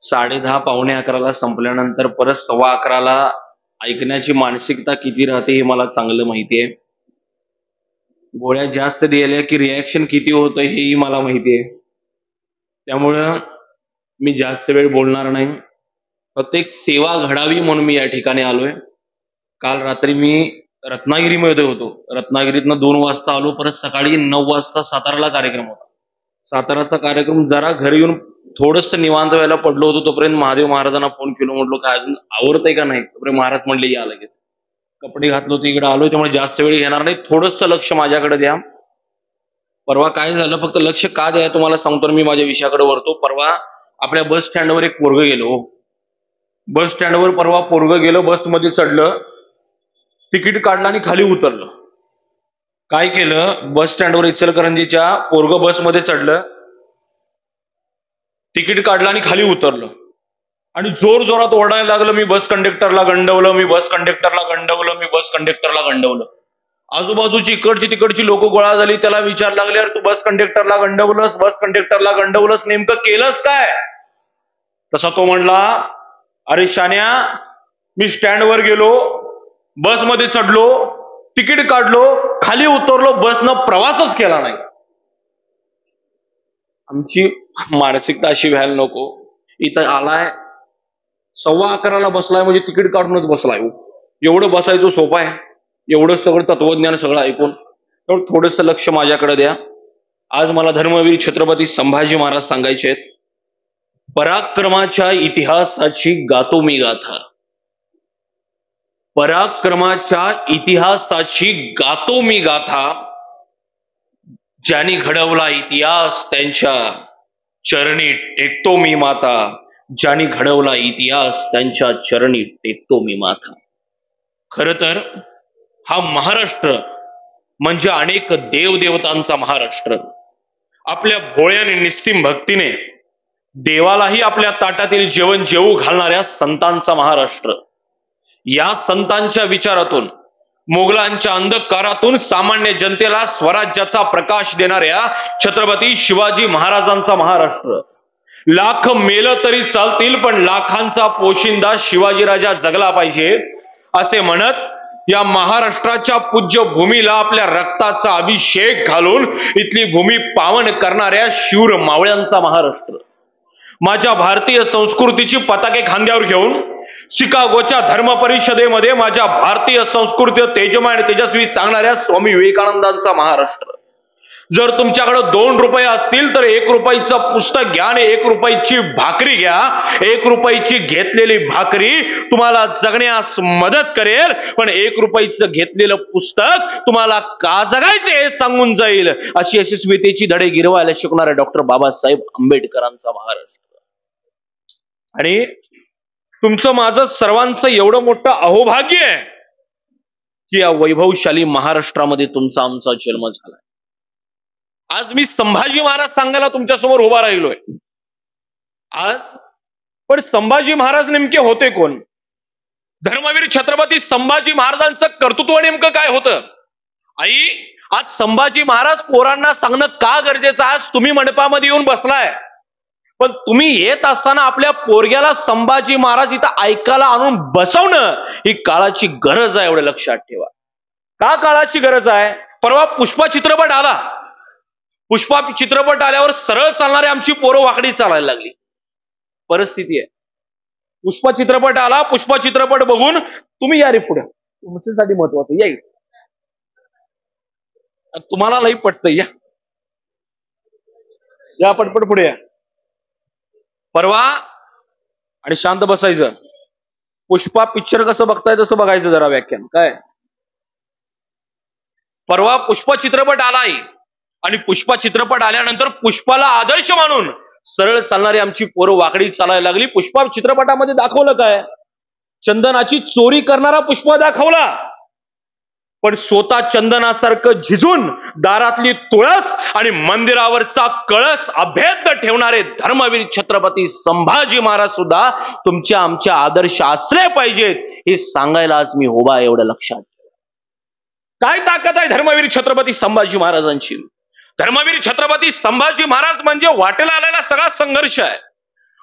10:30 पावणे 11ला संपल्यानंतर परत 11:15ला ऐकण्याची मानसिकता किती राहते हे मला चांगलं माहिती आहे. गोळ्या जास्त दिल्या की रिॲक्शन किती होतं हेही मला माहिती आहे. त्यामुळं मी जास्त वेळ बोलणार नाही. फक्त एक सेवा घडावी म्हणून मी या ठिकाणी आलोय. काल रात्री मी रत्नागिरीमध्ये होतो. रत्नागिरीतनं 2 वाजता आलो. परत सकाळी 9 वाजता साताराला कार्यक्रम होता. साताराचा कार्यक्रम जरा घरी येऊन थोडस निवांत व्हायला पडलो होतो. तोपर्यंत महादेव महाराजांना फोन केलो. म्हटलो काय अजून आवडतंय का नाही. तोपर्यंत महाराज म्हणले या लगेच. कपडे घातलो होते इकडे आलो. त्यामुळे जास्त वेळ घेणार नाही. थोडस लक्ष माझ्याकडे द्या. परवा काय झालं फक्त लक्ष का द्या तुम्हाला सांगतो. मी माझ्या विषयाकडे वरतो. परवा आपल्या बस स्टँडवर एक पोरग गेलो. बस स्टँडवर परवा पोरग गेलं. बसमध्ये चढलं. तिकीट काढलं आणि खाली उतरलं. काय केलं बस स्टँडवर इचलकरंजीच्या पोरग बसमध्ये चढलं. तिकीट काढलं आणि खाली उतरलं आणि जोर जोरात ओरडायला लागलं मी बस कंडक्टरला गंडवलं, मी बस कंडक्टरला गंडवलं, मी बस कंडक्टरला गंडवलं. आजूबाजूची इकडची तिकडची लोक गोळा झाली. त्याला विचार लागले अरे तू बस कंडक्टरला गंडवलंस, बस कंडक्टरला गंडवलंस, नेमकं केलंस काय. तसा तो म्हणला अरे शान्या मी स्टँडवर गेलो, बसमध्ये चढलो, तिकीट काढलो, खाली उतरलो, बसनं प्रवासच केला नाही. आमची मानसिकता अशी व्हायला नको. इथं आलाय 11:15ला बसलाय म्हणजे तिकीट काढूनच बसलाय. एवढं बसायचं सोपं आहे. एवढं सगळं तत्वज्ञान सगळं ऐकून तर थोडंसं लक्ष माझ्याकडे द्या. आज मला धर्मवीर छत्रपती संभाजी महाराज सांगायचे आहेत. पराक्रमाच्या इतिहासाची गातो मी गाथा. पराक्रमाच्या इतिहासाची गातो मी गाथा. ज्यांनी घडवला इतिहास त्यांच्या चरणी टेकतो मी माता. ज्यांनी घडवला इतिहास त्यांच्या चरणी टेकतो मी माता. खर तर हा महाराष्ट्र म्हणजे अनेक देवदेवतांचा महाराष्ट्र. आपल्या भोळ्याने निस्सीम भक्तीने देवालाही आपल्या ताटातील जेवण जेवू घालणाऱ्या संतांचा महाराष्ट्र. या संतांच्या विचारातून मोगलांच्या अंधकारातून सामान्य जनतेला स्वराज्याचा प्रकाश देणाऱ्या छत्रपती शिवाजी महाराजांचा महाराष्ट्र. लाख मेलं तरी चालतील पण लाखांचा पोशिंदा शिवाजीराजा जगला पाहिजे असे म्हणत या महाराष्ट्राच्या पूज्य भूमीला आपल्या रक्ताचा अभिषेक घालून इथली भूमी पावन करणाऱ्या शूर मावळ्यांचा महाराष्ट्र. माझ्या भारतीय संस्कृतीची पताके खांद्यावर घेऊन शिकागोच्या धर्म परिषदेमध्ये माझ्या भारतीय संस्कृती तेजमय आणि तेजस्वी सांगणाऱ्या स्वामी विवेकानंदांचा महाराष्ट्र. जर तुमच्याकडे 2 रुपये असतील तर 1 रुपयाचं पुस्तक घ्या आणि 1 रुपयाची भाकरी घ्या. 1 रुपयाची घेतलेली भाकरी तुम्हाला जगण्यास मदत करेल पण 1 रुपयाचं घेतलेलं पुस्तक तुम्हाला का जगायचे हे सांगून जाईल. अशी यशस्वीतेची धडे गिरवायला शिकणाऱ्या डॉक्टर बाबासाहेब आंबेडकरांचा महाराष्ट्र. आणि तुमचं माझं सर्वांचं एवढं मोठं अहोभाग्य आहे की या वैभवशाली महाराष्ट्रामध्ये तुमचा आमचा जन्म झाला. आज मी संभाजी महाराज सांगायला तुमच्यासमोर उभा राहिलोय आज. पण संभाजी महाराज नेमके होते कोण. धर्मवीर छत्रपती संभाजी महाराजांचं कर्तृत्व नेमकं काय होतं. आई आज संभाजी महाराज पोरांना सांगणं का गरजेचं. आज तुम्ही मंडपामध्ये येऊन बसलाय पण तुम्ही येत असताना आपल्या पोरग्याला संभाजी महाराज इथं ऐकायला आणून बसवणं ही काळाची गरज आहे. एवढं लक्षात ठेवा. का काळाची गरज आहे. परवा पुष्पा चित्रपट आला. पुष्पा चित्रपट आल्यावर सरळ चालणारी आमची पोरं वाकडी चालायला लागली. परिस्थिती आहे. पुष्पा चित्रपट आला. पुष्पा चित्रपट बघून तुम्ही या रे पुढे. तुमच्यासाठी महत्वाचं या. तुम्हाला लई पटतं या. या पटपट पुढे या. परवा आणि शांत बसायचं. पुष्पा पिक्चर कसं बघताय तसं बघायचं जरा व्याख्यान काय. परवा पुष्पा चित्रपट आलाय आणि पुष्पा चित्रपट आल्यानंतर पुष्पाला आदर्श मानून सरळ चालणारी आमची पोरं वाकडी चालायला लागली. पुष्पा चित्रपटामध्ये दाखवलं काय. चंदनाची चोरी करणारा पुष्पा दाखवला पण स्वतः चंदनासारखं झिजून दारातली तुळस आणि मंदिरावरचा कळस अभेद्य ठेवणारे धर्मवीर छत्रपती संभाजी महाराज सुद्धा तुमच्या आमच्या आदर्श असले पाहिजेत हे सांगायला आज मी उभा. एवढं लक्षात ठेवा. काय ताकद आहे धर्मवीर छत्रपती संभाजी महाराजांची. धर्मवीर छत्रपती संभाजी महाराज म्हणजे वाटेला आलेला सगळा संघर्ष आहे.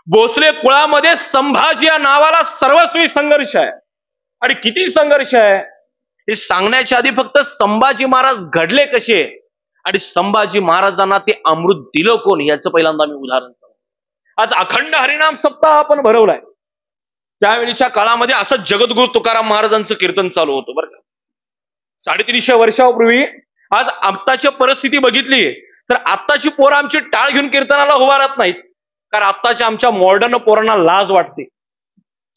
भोसले कुळामध्ये संभाजी या नावाला सर्वस्वी संघर्ष आहे. आणि किती संघर्ष आहे हे सांगण्याच्या आधी फक्त संभाजी महाराज घडले कसे आणि संभाजी महाराजांना ते अमृत दिलं कोण याचं पहिल्यांदा मी उदाहरण सांगतो. आज अखंड हरिनाम सप्ताह आपण भरवलाय. त्यावेळीच्या काळामध्ये असं जगद्गुरु तुकाराम महाराजांचं कीर्तन चालू होतं बरं का. 350 वर्षापूर्वी आज आत्ताची परिस्थिती बघितली तर आत्ताची पोरं आमची टाळ घेऊन कीर्तनाला उभा राहत नाहीत. कारण आत्ताच्या आमच्या मॉडर्न पोरांना लाज वाटते.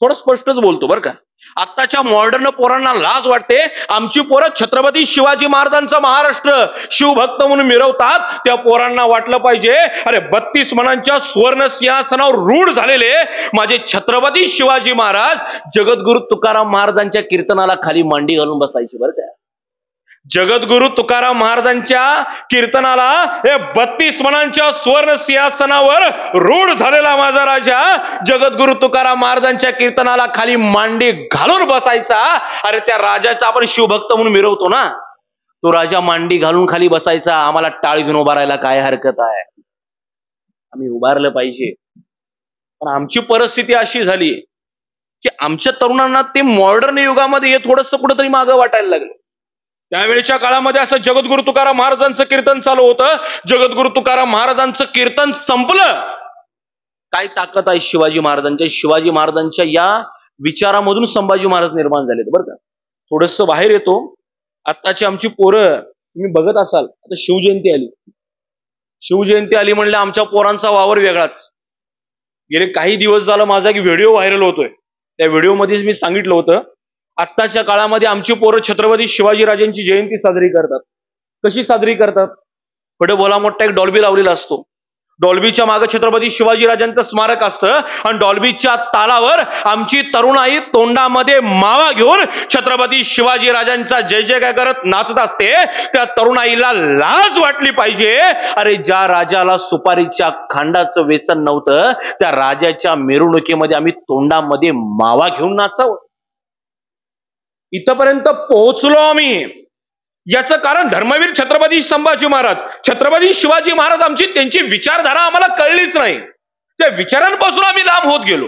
थोडं स्पष्टच बोलतो बरं का. आत्ताच्या मॉडर्न पोरांना लाज वाटते. आमची पोरं छत्रपती शिवाजी महाराजांचा महाराष्ट्र शिवभक्त म्हणून मिरवतात. त्या पोरांना वाटलं पाहिजे अरे 32 मनांच्या सुवर्ण सिंहासनावर रूढ झालेले माझे छत्रपती शिवाजी महाराज जगद्गुरु तुकाराम महाराजांच्या कीर्तनाला खाली मांडी घालून बसायची बरं का. जगद्गुरु तुकाराम महाराजांच्या कीर्तनाला हे 32 मनांच्या सुवर्ण सिंहासनावर रूढ झालेला माझा राजा जगद्गुरु तुकाराम महाराजांच्या कीर्तनाला खाली मांडी घालून बसायचा. अरे त्या राजाचा आपण शिवभक्त म्हणून मिरवतो ना, तो राजा मांडी घालून खाली बसायचा. आम्हाला टाळ घेऊन उभारायला काय हरकत आहे. आम्ही उभारलं पाहिजे. पण आमची परिस्थिती अशी झाली की आमच्या तरुणांना ते मॉडर्न युगामध्ये हे थोडंसं कुठंतरी मागं वाटायला लागलं. त्यावेळेच्या काळामध्ये असं जगद्गुरु तुकाराम महाराजांचं कीर्तन चालू होतं. जगद्गुरु तुकाराम महाराजांचं कीर्तन संपलं. काय ताकद आहे शिवाजी महाराजांच्या. शिवाजी महाराजांच्या या विचारामधून संभाजी महाराज निर्माण झालेत बरं का. थोडस बाहेर येतो. आत्ताची आमची पोरं तुम्ही बघत असाल, आता शिवजयंती आली. शिवजयंती आली म्हणलं आमच्या पोरांचा वावर वेगळाच. गेले काही दिवस झालं माझा एक व्हिडिओ व्हायरल होतोय. त्या व्हिडिओमध्ये मी सांगितलं होतं आत्ताच्या काळामध्ये आमची पोरं छत्रपती शिवाजीराजांची जयंती साजरी करतात. कशी साजरी करतात. पुढे बोला मोठा एक डॉल्बी लावलेला असतो. डॉल्बीच्या मागे छत्रपती शिवाजीराजांचं स्मारक असतं आणि डॉल्बीच्या तालावर आमची तरुणाई तोंडामध्ये मावा घेऊन छत्रपती शिवाजीराजांचा जय जयकार करत नाचत असते. त्या तरुणाईला लाज वाटली पाहिजे. अरे ज्या राजाला सुपारीच्या खांडाचं व्यसन नव्हतं त्या राजाच्या मिरवणुकीमध्ये आम्ही तोंडामध्ये मावा घेऊन नाचावं. इथपर्यंत पोहोचलो आम्ही. याचं कारण धर्मवीर छत्रपती संभाजी महाराज, छत्रपती शिवाजी महाराज आमची त्यांची विचारधारा आम्हाला कळलीच नाही. त्या विचारांपासून आम्ही लांब होत गेलो.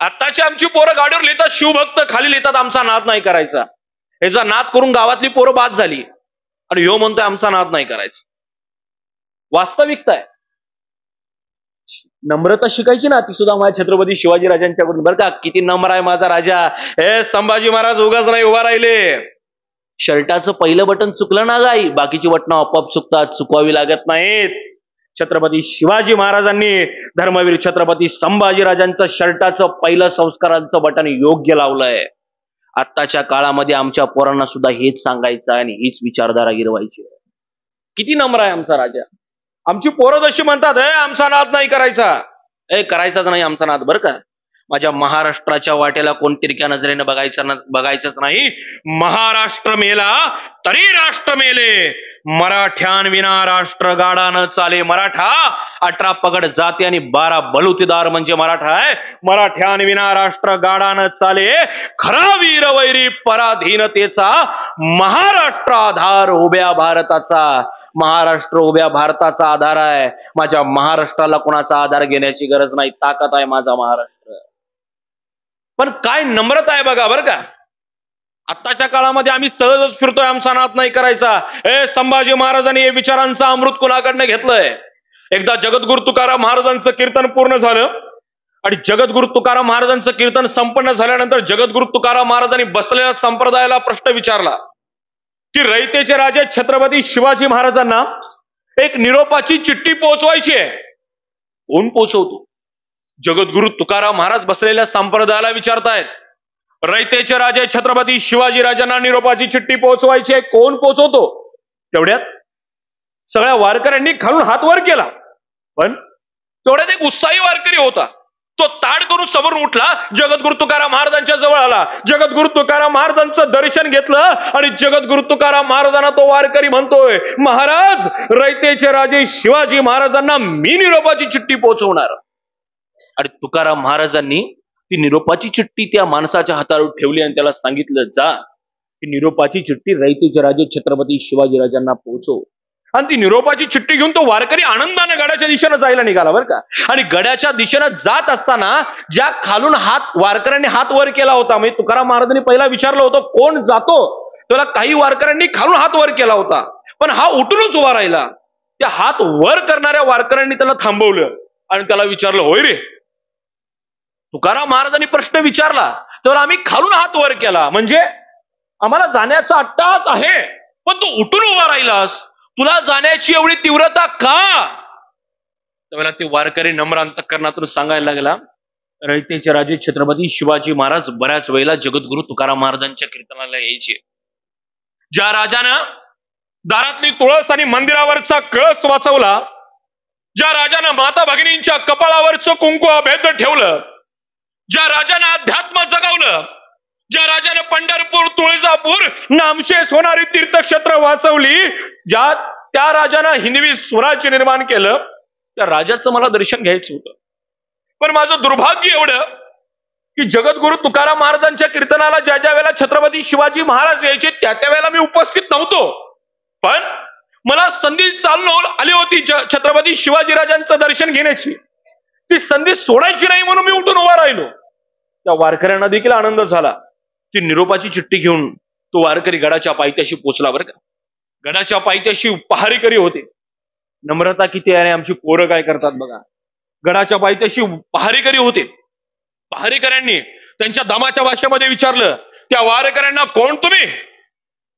आत्ताची आमची पोरं गाडीवर लिहितात शिवभक्त, खाली लिहितात आमचा नाद नाही करायचा. याचा नाद करून गावातली पोरं बाद झाली आणि ह्यो म्हणतोय आमचा नाद नाही करायचा. वास्तविकता आहे. नम्रता शिकायची ना ती सुद्धा माझ्या छत्रपती शिवाजी राजांच्याकडून बरं का. किती नम्र आहे माझा राजा. हे संभाजी महाराज उगाच नाही उभा राहिले. शर्टाचं पहिलं बटन चुकलं ना गाई, बाकीची बटणं आपोआप चुकतात. चुकवावी लागत नाहीत. छत्रपती शिवाजी महाराजांनी धर्मवीर छत्रपती संभाजी राजांचं शर्टाचं पहिलं संस्कारांचं बटन योग्य लावलंय. आत्ताच्या काळामध्ये आमच्या पोरांना सुद्धा हेच सांगायचं आणि हीच विचारधारा गिरवायची. किती नम्र आहे आमचा राजा. आमची पोरं जशी म्हणतात आमचा नाद नाही करायचा. करायचाच नाही आमचा नाद बरं का. माझ्या महाराष्ट्राच्या वाटेला कोण तिरक्या नजरेने बघायचंच नाही. महाराष्ट्र मेला तरी राष्ट्र मेले. मराठ्यांविना राष्ट्र गाडा न चाले. मराठा 18 पगड जाती आणि 12 बलुतेदार म्हणजे मराठा आहे. मराठ्यांविना राष्ट्र गाडा न चाले. खरा वीर वैरी पराधीनतेचा. महाराष्ट्र आधार उभ्या भारताचा. महाराष्ट्र उभ्या भारताचा आधार आहे. माझ्या महाराष्ट्राला कोणाचा आधार घेण्याची गरज नाही. ताकद आहे माझा महाराष्ट्र. पण काय नम्रता आहे बघा बरं का. आत्ताच्या काळामध्ये आम्ही सहजच फिरतोय आमचा नाद नाही करायचा. संभाजी महाराजांनी हे विचारांचं अमृत कुणाकडनं घेतलंय. एकदा जगद्गुरु तुकाराम महाराजांचं कीर्तन पूर्ण झालं आणि जगद्गुरु तुकाराम महाराजांचं कीर्तन संपन्न झाल्यानंतर जगद्गुरु तुकाराम महाराजांनी बसलेल्या संप्रदायाला प्रश्न विचारला की रयतेचे राजे छत्रपती शिवाजी महाराजांना एक निरोपाची चिठ्ठी पोहोचवायची आहे. कोण पोहोचवतो. जगद्गुरु तुकाराम महाराज बसलेल्या संप्रदायाला विचारतायत रयतेचे राजे छत्रपती शिवाजी राजांना निरोपाची चिठ्ठी पोहोचवायची आहे. कोण पोहोचवतो. तेवढ्यात सगळ्या वारकऱ्यांनी खालून हात वर केला. पण तेवढ्यात एक उत्साही वारकरी होता. तो ताड करून समोर उठला. जगद्गुरु तुकाराम महाराजांच्या जवळ आला. जगद्गुरु तुकाराम महाराजांचं दर्शन घेतलं आणि जगद्गुरु तुकाराम महाराजांना तो वारकरी म्हणतोय महाराज रयतेचे राजे शिवाजी महाराजांना मी निरोपाची चिठ्ठी पोहोचवणार. आणि तुकाराम महाराजांनी ती निरोपाची चिठ्ठी त्या माणसाच्या हातावर ठेवली आणि त्याला सांगितलं जा ही निरोपाची चिठ्ठी रयतेचे राजे छत्रपती शिवाजी राजांना पोहोचव. आणि ती निरोपाची चिठ्ठी घेऊन तो वारकरी आनंदाने गडाच्या दिशेनं जायला निघाला बरं का. आणि गडाच्या दिशेनं जात असताना ज्या खालून वारकऱ्यांनी हात वर केला होता, म्हणजे तुकाराम महाराजांनी पहिला विचारलं होतं कोण जातो, त्याला काही वारकऱ्यांनी खालून हात वर केला होता, पण हा उठूनच उभा राहिला. त्या हात वर करणाऱ्या वारकऱ्यांनी त्याला थांबवलं आणि त्याला विचारलं, होय रे. तुकाराम महाराजांनी प्रश्न विचारला तर आम्ही खालून हात वर केला, म्हणजे आम्हाला जाण्याचा अट्टाहास आहे, पण तू उठून उभा राहिलास, तुला जाण्याची एवढी तीव्रता का? त्यावेळेला ते वारकरी नम्र अंतःकरणातून सांगायला लागला, रयतेचे राजे छत्रपती शिवाजी महाराज बऱ्याच वेळेला जगद्गुरु तुकाराम महाराजांच्या कीर्तनाला यायचे. ज्या राजानं दारातली तुळस आणि मंदिरावरचा कळस वाचवला, ज्या राजानं माता भगिनींच्या कपाळावरचं कुंकू अभेद्य ठेवलं, ज्या राजानं अध्यात्म जगवलं, ज्या राजानं पंढरपूर तुळजापूर नामशेष होणारी तीर्थक्षेत्र वाचवली, त्या राजानं हिंदवी स्वराज्य निर्माण केलं, त्या राजाचं मला दर्शन घ्यायचं होतं. पण माझं दुर्भाग्य एवढं की जगद्गुरु तुकाराम महाराजांच्या कीर्तनाला ज्या ज्या वेळेला छत्रपती शिवाजी महाराज यायचे त्या वेळेला मी उपस्थित नव्हतो. पण मला संधी चालून आली होती छत्रपती शिवाजीराजांचं दर्शन घेण्याची. ती संधी सोडायची नाही म्हणून मी उठून उभा राहिलो. त्या वारकऱ्यांना देखील आनंद झाला. ती निरोपाची चिठ्ठी घेऊन तो वारकरी गडाच्या पायथ्याशी पोचला बरं का. गडाच्या पायथ्याशी पहारेकरी होते. नम्रता किती आहे, आमची पोरं काय करतात बघा. गडाच्या पायथ्याशी पहारेकरी होते. पहारेकऱ्यांनी त्यांच्या दमाच्या भाषेमध्ये विचारलं त्या वारकऱ्यांना, कोण तुम्ही?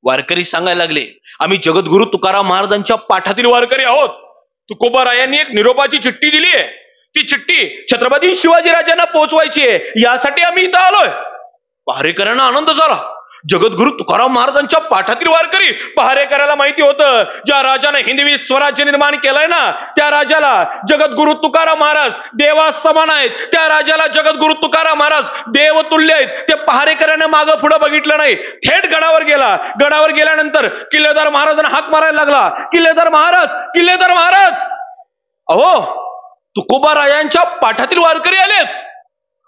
वारकरी सांगायला लागले, आम्ही जगद्गुरु तुकाराम महाराजांच्या पाठातील वारकरी आहोत. तुकोबारायांनी एक निरोपाची चिठ्ठी दिली आहे, ती चिठ्ठी छत्रपती शिवाजीराजांना पोहोचवायची आहे, यासाठी आम्ही इथं आलोय. पहारेकरांना आनंद झाला. जगद्गुरु तुकाराम महाराजांच्या पाठातील वारकरी. पहारेकराला माहिती होतं ज्या राजाने हिंदवी स्वराज्य निर्माण केलंय ना, त्या राजाला जगद्गुरु तुकाराम महाराज देवा समान आहेत. त्या राजाला जगद्गुरु तुकाराम महाराज देवतुल्य आहेत. ते पहारेकराने मागं पुढे बघितलं नाही, थेट गडावर गेला. गडावर गेल्यानंतर किल्लेदार महाराजांना हाक मारायला लागला, किल्लेदार महाराज, किल्लेदार महाराज. अहो, तुकोबारायांच्या पाठातील वारकरी आलेत,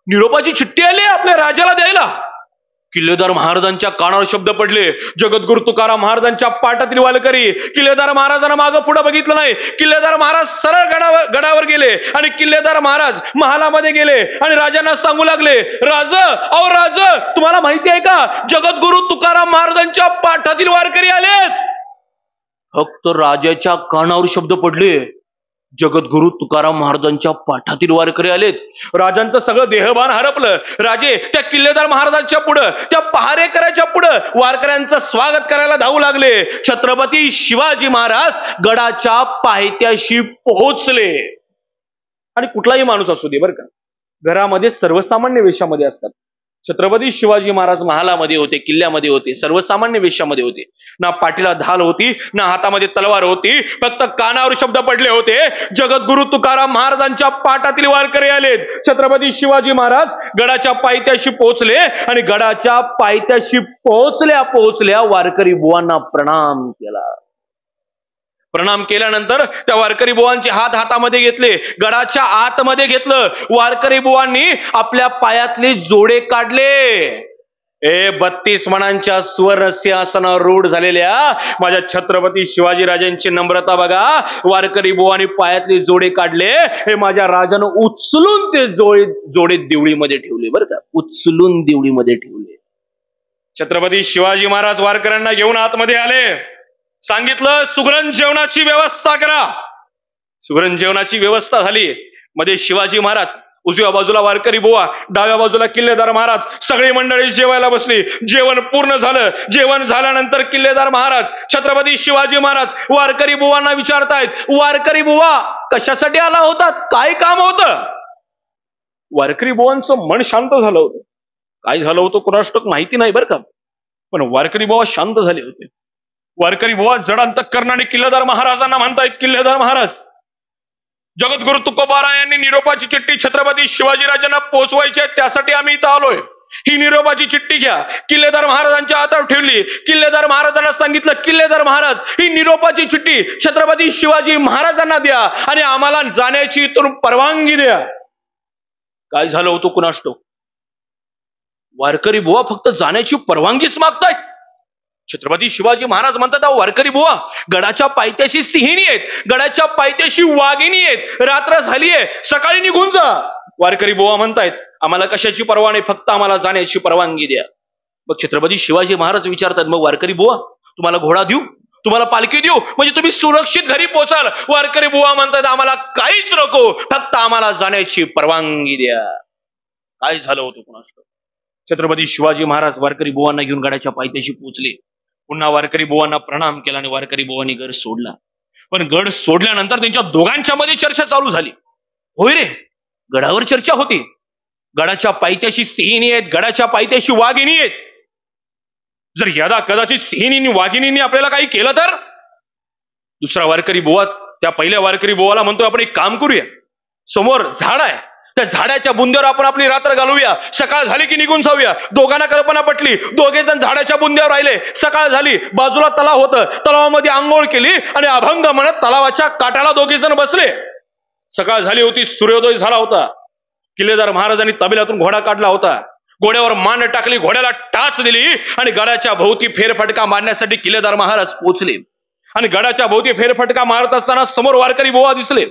निरोपाची चिठ्ठी आली आपल्या राजाला द्यायला. किल्लेदार महाराजांच्या कानावर शब्द पडले. जगद्गुरु तुकाराम महाराजांच्या पाठातील वारकरी. किल्लेदार महाराजांना मागं पुढे बघितलं नाही. किल्लेदार महाराज सरळ गडावर गेले आणि किल्लेदार महाराज महालामध्ये गेले आणि राजांना सांगू लागले, राज, अहो राज, तुम्हाला माहिती आहे का जगद्गुरु तुकाराम महाराजांच्या पाठातील वारकरी आलेत. फक्त राजाच्या कानावर शब्द पडले, जगद्गुरु तुकाराम महाराजांच्या पाठातील वारकरी आलेत. राजांचं सगळं देहभान हरपलं. राजे त्या किल्लेदार महाराजांच्या पुढं, त्या पहारेकराच्या पुढं वारकऱ्यांचं स्वागत करायला धावू लागले. छत्रपती शिवाजी महाराज गडाच्या पायथ्याशी पोहोचले. आणि कुठलाही माणूस असू दे बरं का, घरामध्ये सर्वसामान्य वेशामध्ये असतात. छत्रपती शिवाजी महाराज महालामध्ये होते, किल्ल्यामध्ये होते, सर्वसामान्य वेशामध्ये होते. ना पाठीला ढाल होती, ना हातामध्ये तलवार होती, फक्त कानावर शब्द पडले होते, जगद्गुरु तुकाराम महाराजांच्या पाठातील वारकरी आलेत. छत्रपती शिवाजी महाराज गडाच्या पायथ्याशी पोहोचले आणि गडाच्या पायथ्याशी पोहोचल्या वारकरी बुवांना प्रणाम केला. प्रणाम केल्यानंतर त्या वारकरी बुवांचे हात हातामध्ये घेतले, गडाच्या आतमध्ये घेतलं. वारकरी बुवांनी आपल्या पायातले जोडे काढले. 32 मणांच्या सुवर्ण सिंहासनावर रूढ झालेल्या माझ्या छत्रपती शिवाजीराजांची नम्रता बघा. वारकरी बुवांनी पायातले जोडे काढले. हे माझ्या राजानं उचलून ते जोडे देवळीमध्ये ठेवले बरं का, उचलून देवळीमध्ये ठेवले. छत्रपती शिवाजी महाराज वारकऱ्यांना घेऊन आतमध्ये आले. सांगितलं, सुगरण जेवणाची व्यवस्था करा. सुगरण जेवणाची व्यवस्था झाली. मध्ये शिवाजी महाराज, उजव्या बाजूला वारकरी बुवा, डाव्या बाजूला किल्लेदार महाराज, सगळी मंडळी जेवायला बसली. जेवण पूर्ण झालं. जेवण झाल्यानंतर किल्लेदार महाराज, छत्रपती शिवाजी महाराज वारकरी बुवांना विचारतायत, वारकरी बुवा कशासाठी आला होतात, काय काम होतं? वारकरी बुवांचं मन शांत झालं होतं. काय झालं होतं कोणास ठाऊक माहिती नाही बरं का, पण वारकरी बुवा शांत झाले होते. वारकरी बुवा जड अंतःकरणाने किल्लेदार महाराजांना म्हणतायत, किल्लेदार महाराज, जगद्गुरु तुकोबारायांनी निरोपाची चिठ्ठी छत्रपती शिवाजीराजांना पोहोचवायची आहे, त्यासाठी आम्ही इथं आलोय. ही निरोपाची चिठ्ठी घ्या. किल्लेदार महाराजांच्या हातावर ठेवली. किल्लेदार महाराजांना सांगितलं, किल्लेदार महाराज, ही निरोपाची चिठ्ठी छत्रपती शिवाजी महाराजांना द्या आणि आम्हाला जाण्याची इथून परवानगी द्या. काय झालं होतं कुणास ठाऊक, वारकरी बुवा फक्त जाण्याची परवानगीच मागतायत. छत्रपती शिवाजी महाराज म्हणतात, अहो वारकरी बुवा, गडाच्या पायथ्याशी सिंहिणी आहेत, गडाच्या पायथ्याशी वाघिणी आहेत, रात्र झालीये, सकाळी निघून जा. वारकरी बुवा म्हणतायत, आम्हाला कशाची परवा नाही, फक्त आम्हाला जाण्याची परवानगी द्या. मग छत्रपती शिवाजी महाराज विचारतात, मग वारकरी बुवा, तुम्हाला घोडा देऊ, तुम्हाला पालखी देऊ, म्हणजे तुम्ही सुरक्षित घरी पोहोचाल. वारकरी बुवा म्हणतात, आम्हाला काहीच नको, फक्त आम्हाला जाण्याची परवानगी द्या. काय झालं होतं कुणास? छत्रपती शिवाजी महाराज वारकरी बुवांना घेऊन गडाच्या पायथ्याशी पोहोचले. पुन्हा वारकरी बुवांना प्रणाम केला आणि वारकरी बुवांनी गड सोडला. पण गड सोडल्यानंतर त्यांच्या दोघांच्या मध्ये चर्चा चालू झाली. होय रे, गडावर चर्चा होती, गडाच्या पायथ्याशी सिंहिणी आहेत, गडाच्या पायथ्याशी वाघिणी आहेत. जर यदा कदाचित सिंहिणी वाघिणींनी आपल्याला काही केलं तर? दुसरा वारकरी बुवा त्या पहिल्या वारकरी बुवाला म्हणतो, आपण एक काम करूया, समोर झाड आहे, त्या झाडाच्या बुंद्यावर आपण आपली रात्र घालूया, सकाळ झाली की निघून जाऊया. दोघांना कल्पना पटली, दोघे जण झाडाच्या बुंद्यावर राहिले. सकाळ झाली, बाजूला तलाव होतं, तलावामध्ये आंघोळ केली आणि अभंग म्हणत तलावाच्या काठाला दोघे जण बसले. सकाळ झाली होती, सूर्योदय झाला होता. किल्लेदार महाराजांनी तबेल्यातून घोडा काढला होता, घोड्यावर मान टाकली, घोड्याला टाच दिली आणि गडाच्या भोवती फेरफटका मारण्यासाठी किल्लेदार महाराज पोहोचले. आणि गडाच्या भोवती फेरफटका मारत असताना समोर वारकरी बुवा दिसले.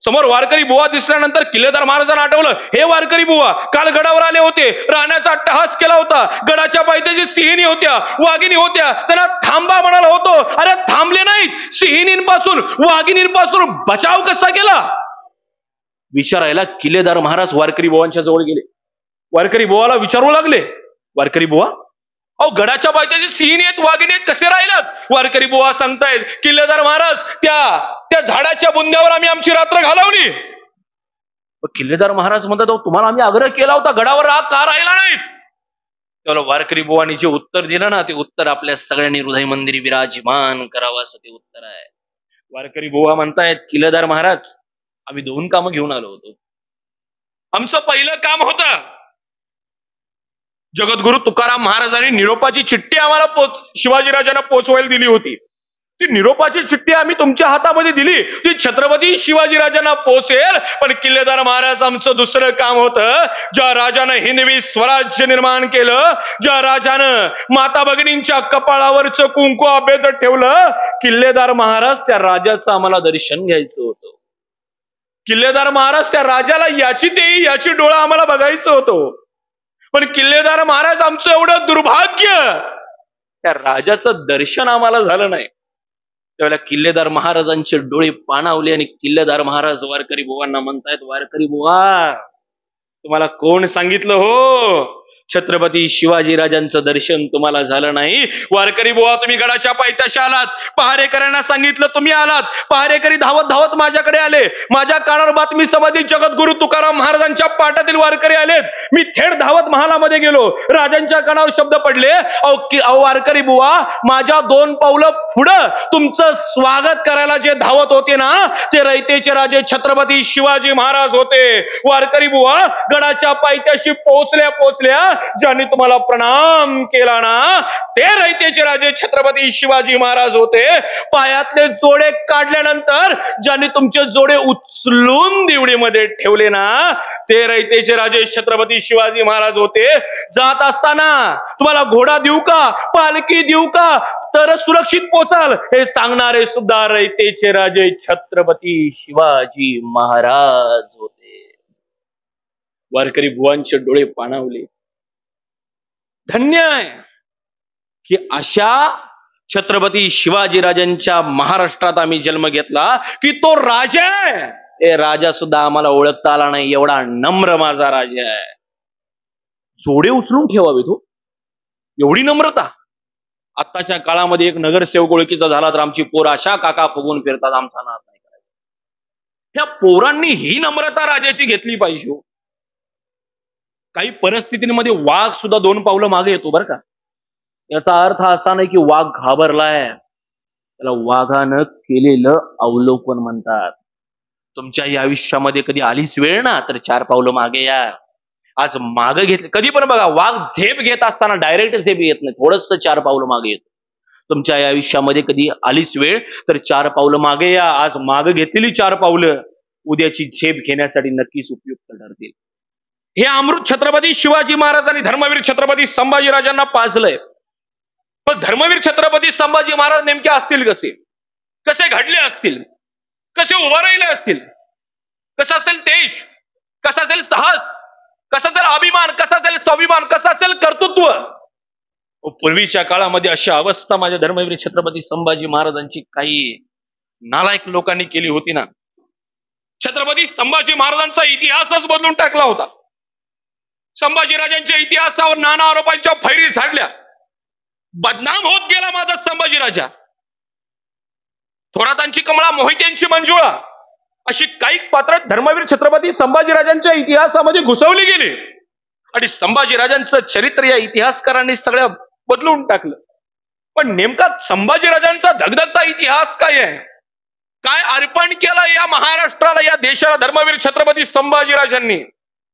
समोर वारकरी बुवा दिसल्यानंतर किल्लेदार महाराजांना आठवलं, हे वारकरी बुवा काल गडावर आले होते, राहण्याचा अट्टहास केला होता, गडाच्या पायथ्याशी सिंहिणी होत्या, वाघिणी होत्या, त्यांना थांबा म्हणाला होतो. अरे थांबले नाहीत, सिंहिणींपासून वाघिणींपासून बचाव कसा केला विचारायला किल्लेदार महाराज वारकरी बुवांच्या जवळ गेले. वारकरी बुवाला विचारू लागले, वारकरी बुवा, अहो गडाच्या पायथ्याशी सिंहिणी आहेत, वाघिणी आहेत, कसे राहिलात? वारकरी बुवा सांगतायत, किल्लेदार महाराज त्या झाडाच्या बुंद्यावर आम्ही आमची रात्र घालवली. किल्लेदार महाराज म्हणतात, तुम्हाला आम्ही आग्रह केला होता, गडावर का राहिला नाहीत? त्याला वारकरी बुवानी जे उत्तर दिलं ना, ते उत्तर आपल्या सगळ्यांनी हृदय मंदिरी विराजमान करावं असं ते उत्तर आहे. वारकरी बुवा म्हणतायत, किल्लेदार महाराज, आम्ही 2 कामं घेऊन आलो होतो. आमचं पहिलं काम होतं, जगद्गुरु तुकाराम महाराजांनी निरोपाची चिठ्ठी आम्हाला शिवाजीराजांना पोचवायला दिली होती. ती निरोपाची चिठ्ठी आम्ही तुमच्या हातामध्ये दिली, ती छत्रपती शिवाजीराजांना पोचेल. पण किल्लेदार महाराज, आमचं दुसरं काम होतं, ज्या राजानं हिंदवी स्वराज्य निर्माण केलं, ज्या राजानं माता भगिनींच्या कपाळावरचं कुंकू अभेद ठेवलं, किल्लेदार महाराज त्या राजाचं आम्हाला दर्शन घ्यायचं होतं. किल्लेदार महाराज त्या राजाला याची डोळा आम्हाला बघायचं होतं. पण किल्लेदार महाराज, आमचं एवढं दुर्भाग्य, त्या राजाचं दर्शन आम्हाला झालं नाही. त्यावेळेला किल्लेदार महाराजांचे डोळे पाणावले आणि किल्लेदार महाराज वारकरी बुवांना म्हणतायत, वारकरी बुवा, तुम्हाला कोण सांगितलं हो छत्रपती शिवाजीराजांचं दर्शन तुम्हाला झालं नाही? वारकरी बुवा, तुम्ही गडाच्या पायथ्याशी आलात, पहारेकऱ्यांना सांगितलं, तुम्ही आलात, पहारेकरी धावत धावत माझ्याकडे आले, माझ्या कानावर बातमी समजली, जगद्गुरु तुकाराम महाराजांच्या पाठातील वारकरी आलेत. मी थेट धावत महालामध्ये गेलो, राजांच्या कानावर शब्द पडले, अहो वारकरी बुवा, माझ्या 2 पावलं पुढं तुमचं स्वागत करायला जे धावत होते ना, ते रयतेचे राजे छत्रपती शिवाजी महाराज होते. वारकरी बुवा, गडाच्या पायथ्याशी पोहोचल्या ज्यांनी तुम्हाला प्रणाम केला ना, ते रयतेचे राजे छत्रपती शिवाजी महाराज होते. पायातले जोडे काढल्यानंतर ज्यांनी तुमचे जोडे उचलून दिवडीमध्ये ठेवले ना, ते रयतेचे राजे छत्रपती शिवाजी महाराज होते. जात असताना तुम्हाला घोडा देऊ का, पालखी देऊ का, तर सुरक्षित पोचाल, हे सांगणारे सुद्धा रयतेचे राजे छत्रपती शिवाजी महाराज होते. वारकरी बुवांचे डोळे पाणावले. धन्य आहे की अशा छत्रपती शिवाजीराजांच्या महाराष्ट्रात आम्ही जन्म घेतला, की तो राजा आहे, हे राजा सुद्धा आम्हाला ओळखता आला नाही, एवढा नम्र माझा राजा आहे. जोडे उचलून ठेवावे तो, एवढी नम्रता. आत्ताच्या काळामध्ये एक नगरसेवक ओळखीचा झाला तर आमची पोर अशा काका फुगून फिरतात, आमचा नाद नाही करायचा. त्या पोरांनी ही नम्रता राजाची घेतली पाहिजे. काही परिस्थितीमध्ये वाघ सुद्धा 2 पावलं मागे येतो बरं का. याचा अर्थ असा नाही की वाघ घाबरलाय, त्याला वाघानं केलेलं अवलोकन म्हणतात. तुमच्या या आयुष्यामध्ये कधी आलीच वेळ ना, तर 4 पावलं मागे या. आज मागे घेतले, कधी पण बघा, वाघ झेप घेत असताना डायरेक्ट झेप येत नाही, थोडंसं 4 पावलं मागे येतो. तुमच्या या आयुष्यामध्ये कधी आलीच वेळ तर 4 पावलं मागे या. आज मागे घेतलेली 4 पावलं उद्याची झेप घेण्यासाठी नक्कीच उपयुक्त ठरतील. हे अमृत छत्रपती शिवाजी महाराजांनी धर्मवीर छत्रपती संभाजीराजांना पाजलंय. पण धर्मवीर छत्रपती संभाजी महाराज नेमके असतील कसे, कसे घडले असतील, कसे उभा राहिले असतील, कसा असेल तेज, कसा असेल साहस, कसा असेल अभिमान, कसा असेल स्वाभिमान, कसं असेल कर्तृत्व. पूर्वीच्या काळामध्ये अशी अवस्था माझ्या धर्मवीर छत्रपती संभाजी महाराजांची काही नालायक लोकांनी केली होती ना. छत्रपती संभाजी महाराजांचा इतिहासच बदलून टाकला होता. संभाजीराजांच्या इतिहासावर नाना आरोपांच्या फैरी झाडल्या. बदनाम होत गेला माझा संभाजीराजा. थोरातांची कमळा, मोहित्यांची मंजुळा अशी काही पात्र धर्मवीर छत्रपती संभाजीराजांच्या इतिहासामध्ये घुसवली गेली आणि संभाजीराजांचं चरित्र या इतिहासकारांनी सगळं बदलून टाकलं. पण नेमका संभाजीराजांचा धगधगता इतिहास काय आहे, काय अर्पण केलं या महाराष्ट्राला, या देशाला धर्मवीर छत्रपती संभाजीराजांनी.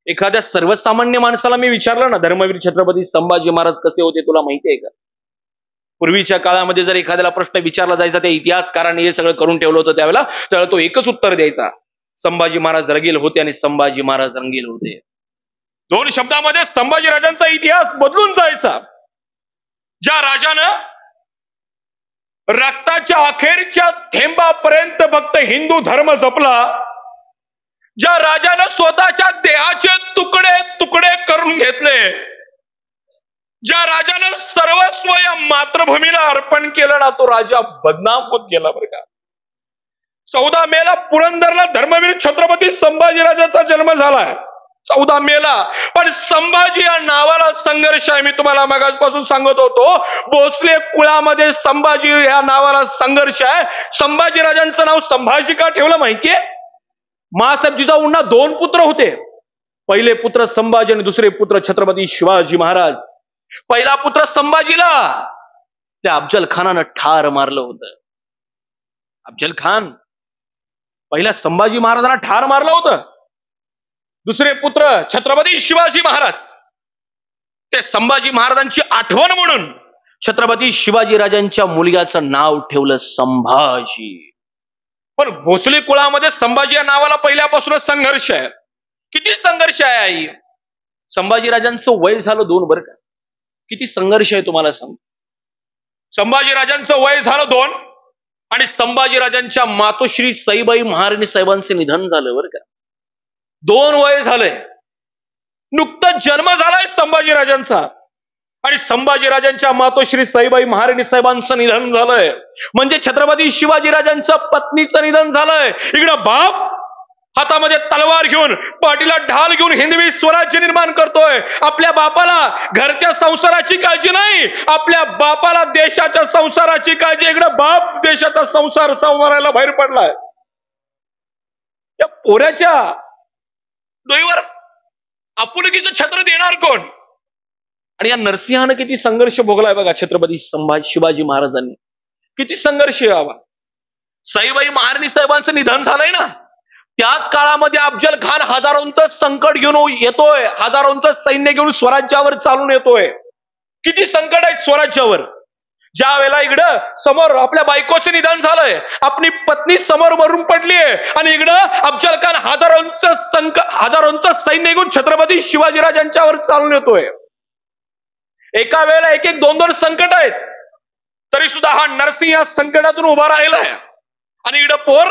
एखाद्या सर्वसामान्य माणसाला मी विचारलं ना, धर्मवीर छत्रपती संभाजी महाराज कसे होते तुला माहिती आहे का? पूर्वीच्या काळामध्ये जर एखाद्याला प्रश्न विचारला जायचा, त्या इतिहासकारांनी हे सगळं करून ठेवलं होतं त्यावेळेला, त्यावेळेला तो एकच उत्तर द्यायचा, संभाजी महाराज रंगील होते आणि संभाजी महाराज रंगील होते. दोन शब्दामध्ये संभाजीराजांचा इतिहास बदलून जायचा. ज्या राजानं रक्ताच्या अखेरच्या थेंबापर्यंत फक्त हिंदू धर्म जपला, ज्या राजानं स्वतःच्या देहाचे तुकडे तुकडे करून घेतले, ज्या राजानं सर्वस्व या मातृभूमीला अर्पण केलं ना, तो राजा बदनाम होत गेला बरं का. 14 मेला पुरंदरला धर्मवीर छत्रपती संभाजीराजाचा जन्म झालाय. 14 मेला. पण संभाजी या नावाला संघर्ष आहे. मी तुम्हाला मगाचपासून सांगत होतो, भोसले कुळामध्ये संभाजी या नावाला संघर्ष आहे. संभाजीराजांचं नाव संभाजी का ठेवलं माहितीये? मासाहेब जिजाऊंना 2 पुत्र होते. पहिले पुत्र संभाजी आणि दुसरे पुत्र छत्रपती शिवाजी महाराज. पहिला पुत्र संभाजीला त्या अफजल खानानं ठार मारलं होतं. अफजल खान पहिल्या संभाजी महाराजांना ठार मारलं होतं. दुसरे पुत्र छत्रपती शिवाजी महाराज, ते संभाजी महाराजांची आठवण म्हणून छत्रपती शिवाजी राजांच्या मुलग्याचं नाव ठेवलं संभाजी. पण भोसले कुळामध्ये संभाजी या नावाला पहिल्यापासूनच संघर्ष आहे. किती संघर्ष आहे आई. संभाजीराजांचं वय झालं 2 बरं का. किती संघर्ष आहे तुम्हाला सांग. संभाजीराजांचं वय झालं 2 आणि संभाजीराजांच्या मातोश्री सईबाई महाराणी साहेबांचं निधन झालं बरं का. 2 वय झालंय. नुकतं जन्म झालाय संभाजीराजांचा आणि संभाजीराजांच्या मातोश्री सईबाई महाराणी साहेबांचं निधन झालंय. म्हणजे छत्रपती शिवाजीराजांच्या पत्नीचं निधन झालंय. इकडं बाप हातामध्ये तलवार घेऊन, पाठीला ढाल घेऊन हिंदवी स्वराज्य निर्माण करतोय. आपल्या बापाला घरच्या संसाराची काळजी नाही, आपल्या बापाला देशाच्या संसाराची काळजी. इकडं बाप देशाचा संसार संवारायला बाहेर पडलाय. या पोऱ्याच्या डोईवर आपुलकीचं छत्र देणार कोण? आणि या नरसिंहानं किती संघर्ष भोगलाय बघा. छत्रपती शिवाजी महाराजांनी किती संघर्ष यावा. सईबाई महाराणी साहेबांचं निधन झालंय ना, त्याच काळामध्ये अफजल खान हजारोंचं संकट घेऊन येतोय, हजारोंचं सैन्य घेऊन स्वराज्यावर चालून येतोय. किती संकट आहेत स्वराज्यावर. ज्या वेळेला इकडं समोर आपल्या बायकोचं निधन झालंय, आपली पत्नी समोर मरून पडलीये आणि इकडं अफजल खान हजारोंचं सैन्य घेऊन छत्रपती शिवाजीराजांच्यावर चालून येतोय. एका वेळेला 1-1, 2-2 संकट आहेत, तरी सुद्धा हा नरसिंह या संकटातून उभा राहिलाय. आणि इकडं पोर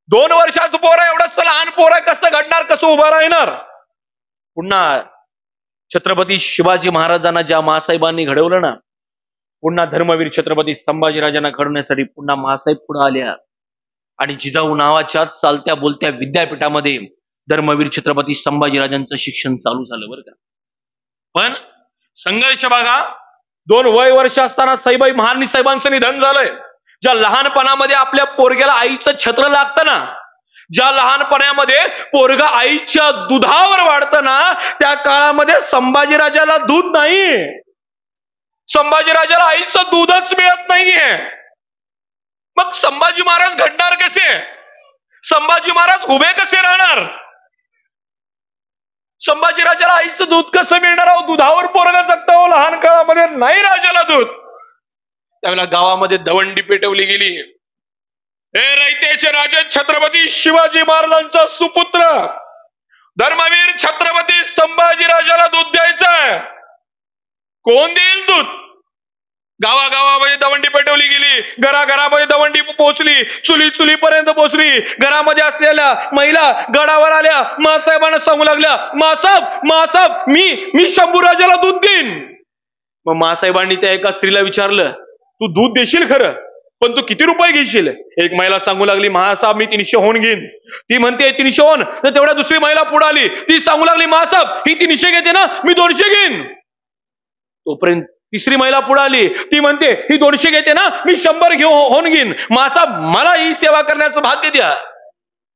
2 वर्षाचं पोर आहे, एवढंच लहान पोर आहे, कसं घडणार, कसं उभं राहणार. पुन्हा छत्रपती शिवाजी महाराजांना ज्या मासाहेबांनी घडवलं ना, पुन्हा धर्मवीर छत्रपती संभाजीराजांना घडवण्यासाठी पुन्हा मासाहेब पुढे आल्या आणि जिजाऊ नावाच्या चालत्या बोलत्या विद्यापीठामध्ये धर्मवीर छत्रपती संभाजीराजांचं शिक्षण चालू झालं बरं का. पण संघर्ष बघा. 2 वय वर्ष असताना सईबाई महाराणी साहेबांचं निधन झालंय. ज्या लहानपणामध्ये आपल्या पोरग्याला आईचं छत्र लागतं ना, ज्या लहानपणामध्ये पोरगा आईच्या दुधावर वाढतं ना, त्या काळामध्ये संभाजीराजाला दूध नाही. संभाजीराजाला आईचं दूधच मिळत नाहीये. मग संभाजी महाराज घडणार कसे? संभाजी महाराज उभे कसे राहणार? संभाजीराजाला आईचं दूध कसं मिळणार? अहो, दुधावर पोरगा जगता हो लहान काळामध्ये, नाही राजाला दूध. त्यावेळेला गावामध्ये दवंडी पेटवली गेली. हे रयतेचे राजे छत्रपती शिवाजी महाराजांचा सुपुत्र धर्मवीर छत्रपती संभाजीराजाला दूध द्यायचंय. कोण देईल दूध? गावागावामध्ये दवंडी पेटवली गेली, घराघरामध्ये दवंडी पोहोचली, चुली चुलीपर्यंत पोहोचली. घरामध्ये असलेल्या महिला गडावर आल्या, मासाहेबांना सांगू लागल्या, मासाहेब मी शंभूराजाला दूध देईन. मग मासाहेबांनी त्या एका स्त्रीला विचारलं, तू दूध देशील खरं, पण तू किती रुपये घेशील? एक महिला सांगू लागली, महासाहेब मी 300 होऊन घेईन. ती म्हणते 300 होऊन. तर तेवढ्या दुसरी महिला पुढे आली, ती सांगू लागली, महासाहेब ही 300 घेते ना, मी 200 घेईन. तोपर्यंत तिसरी महिला पुढे आली, ती म्हणते ही 200 घेते ना, मी 100 होऊन घेईन. महासाहेब मला ही सेवा करण्याचं भाग्य द्या.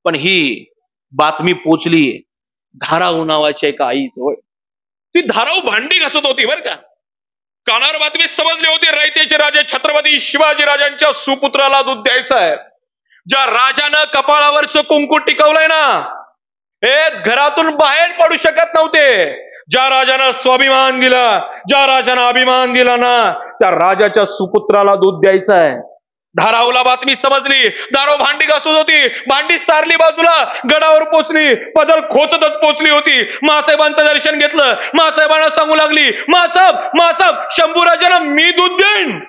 पण ही बातमी पोचली धाराऊ नावाच्या एका आईजवळ. ती धाराऊ भांडी घासत होती बरं का. कानावर बातमी समजली होती, रयतेचे राजे छत्रपती शिवाजी राजांच्या सुपुत्राला दूध द्यायचं आहे. ज्या राजानं कपाळावरचं कुंकू टिकवलंय ना, हे घरातून बाहेर पडू शकत नव्हते. ज्या राजानं स्वाभिमान दिला, ज्या राजानं अभिमान दिला ना, त्या राजाच्या सुपुत्राला दूध द्यायचं आहे. धाराऊला बातमी समजली, धाराऊ भांडी घासत होती, भांडी सारली बाजूला, गडावर पोचली, पदर खोचतच पोचली होती. मासाहेबांचं दर्शन घेतलं, मासाहेबांना सांगू लागली, मासाहेब शंभूराजांना मी दूध देईन.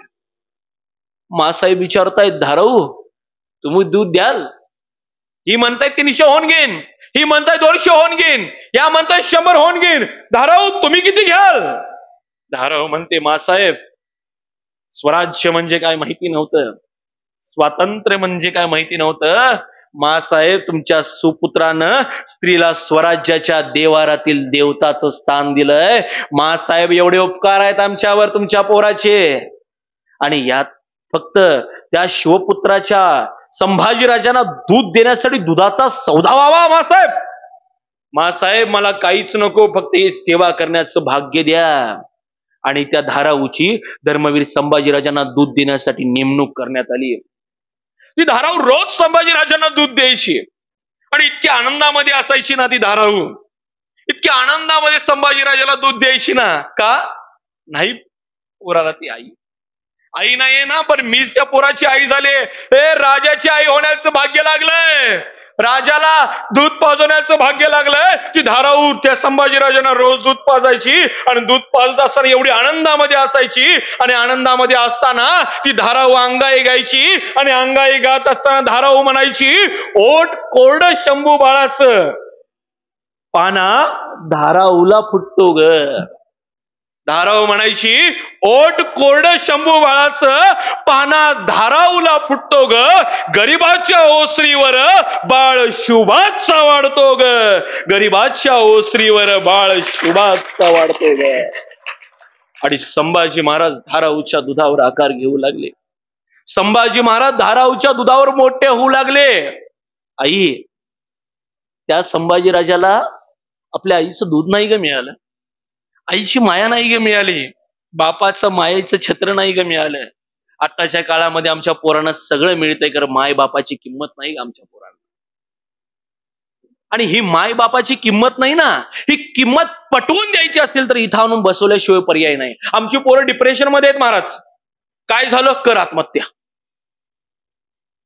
मासाहेब विचारतायत, धाराऊ तुम्ही दूध द्याल? ही म्हणताय 300 होऊन घेईन, ही म्हणताय 200 होऊन घेईन, या म्हणताय 100 होऊन घेईन. धाराऊ तुम्ही किती घ्याल? धाराऊ म्हणते, मासाहेब स्वराज्य म्हणजे काय माहिती नव्हतं, स्वातंत्र्य म्हणजे काय माहिती नव्हतं. मासाहेब तुमच्या सुपुत्रानं स्त्रीला स्वराज्याच्या देवारातील देवताचं स्थान दिलंय. मासाहेब एवढे उपकार आहेत आमच्यावर तुमच्या पोराचे. आणि यात फक्त त्या शिवपुत्राच्या संभाजीराजांना दूध देण्यासाठी दुधाचा सौदा व्हावा. मासाहेब मला काहीच नको, फक्त ही सेवा करण्याचं भाग्य द्या. आणि त्या धाराऊची धर्मवीर संभाजीराजांना दूध देण्यासाठी नेमणूक करण्यात आली. ती धाराऊ रोज संभाजीराजांना दूध द्यायची आणि इतक्या आनंदामध्ये असायची ना ती धाराऊ, इतक्या आनंदामध्ये संभाजीराजाला दूध द्यायची ना. का नाही? पोराला ती आई नाहीये ना, पण मीच त्या पोराची आई झाले. राजाची आई होण्याचं भाग्य लागलंय, राजाला दूध पाजवण्याचं भाग्य लागलंय. की धाराऊ त्या संभाजीराजांना रोज दूध पाजायची आणि दूध पाजत असताना एवढी आनंदामध्ये असायची. आणि आनंदामध्ये असताना ती धाराऊ अंगाई गायची आणि अंगाई गात असताना धाराऊ म्हणायची, ओठ कोरड शंभू बाळाचं पाना धाराऊला फुटतो ग. धाराऊ म्हणायची, ओठ कोरड शंभू बाळाचं पाना धाराऊला फुटतो ग, गरीबाच्या ओसरीवर बाळ शुभाचा वाढतो ग, गरीबाच्या ओसरीवर बाळ शुभाचा वाढतो ग. आणि संभाजी महाराज धाराऊच्या दुधावर आकार घेऊ लागले. संभाजी महाराज धाराऊच्या दुधावर मोठे होऊ लागले. आई, त्या संभाजीराजाला आपल्या आईचं दूध नाही ग मिळालं, आईची माया नाही ग मिळाली, बापाचं मायेचं छत्र नाही ग मिळालं. आताच्या काळामध्ये आमच्या पोरांना सगळं मिळतंय, कारण माय बापाची किंमत नाही आमच्या पोरांना. आणि ही माय बापाची किंमत नाही ना, ही किंमत पटवून द्यायची असेल तर इथं आणून बसवल्याशिवाय पर्याय नाही. आमची पोरं डिप्रेशन मध्ये आहेत महाराज. काय झालं? कर आत्महत्या.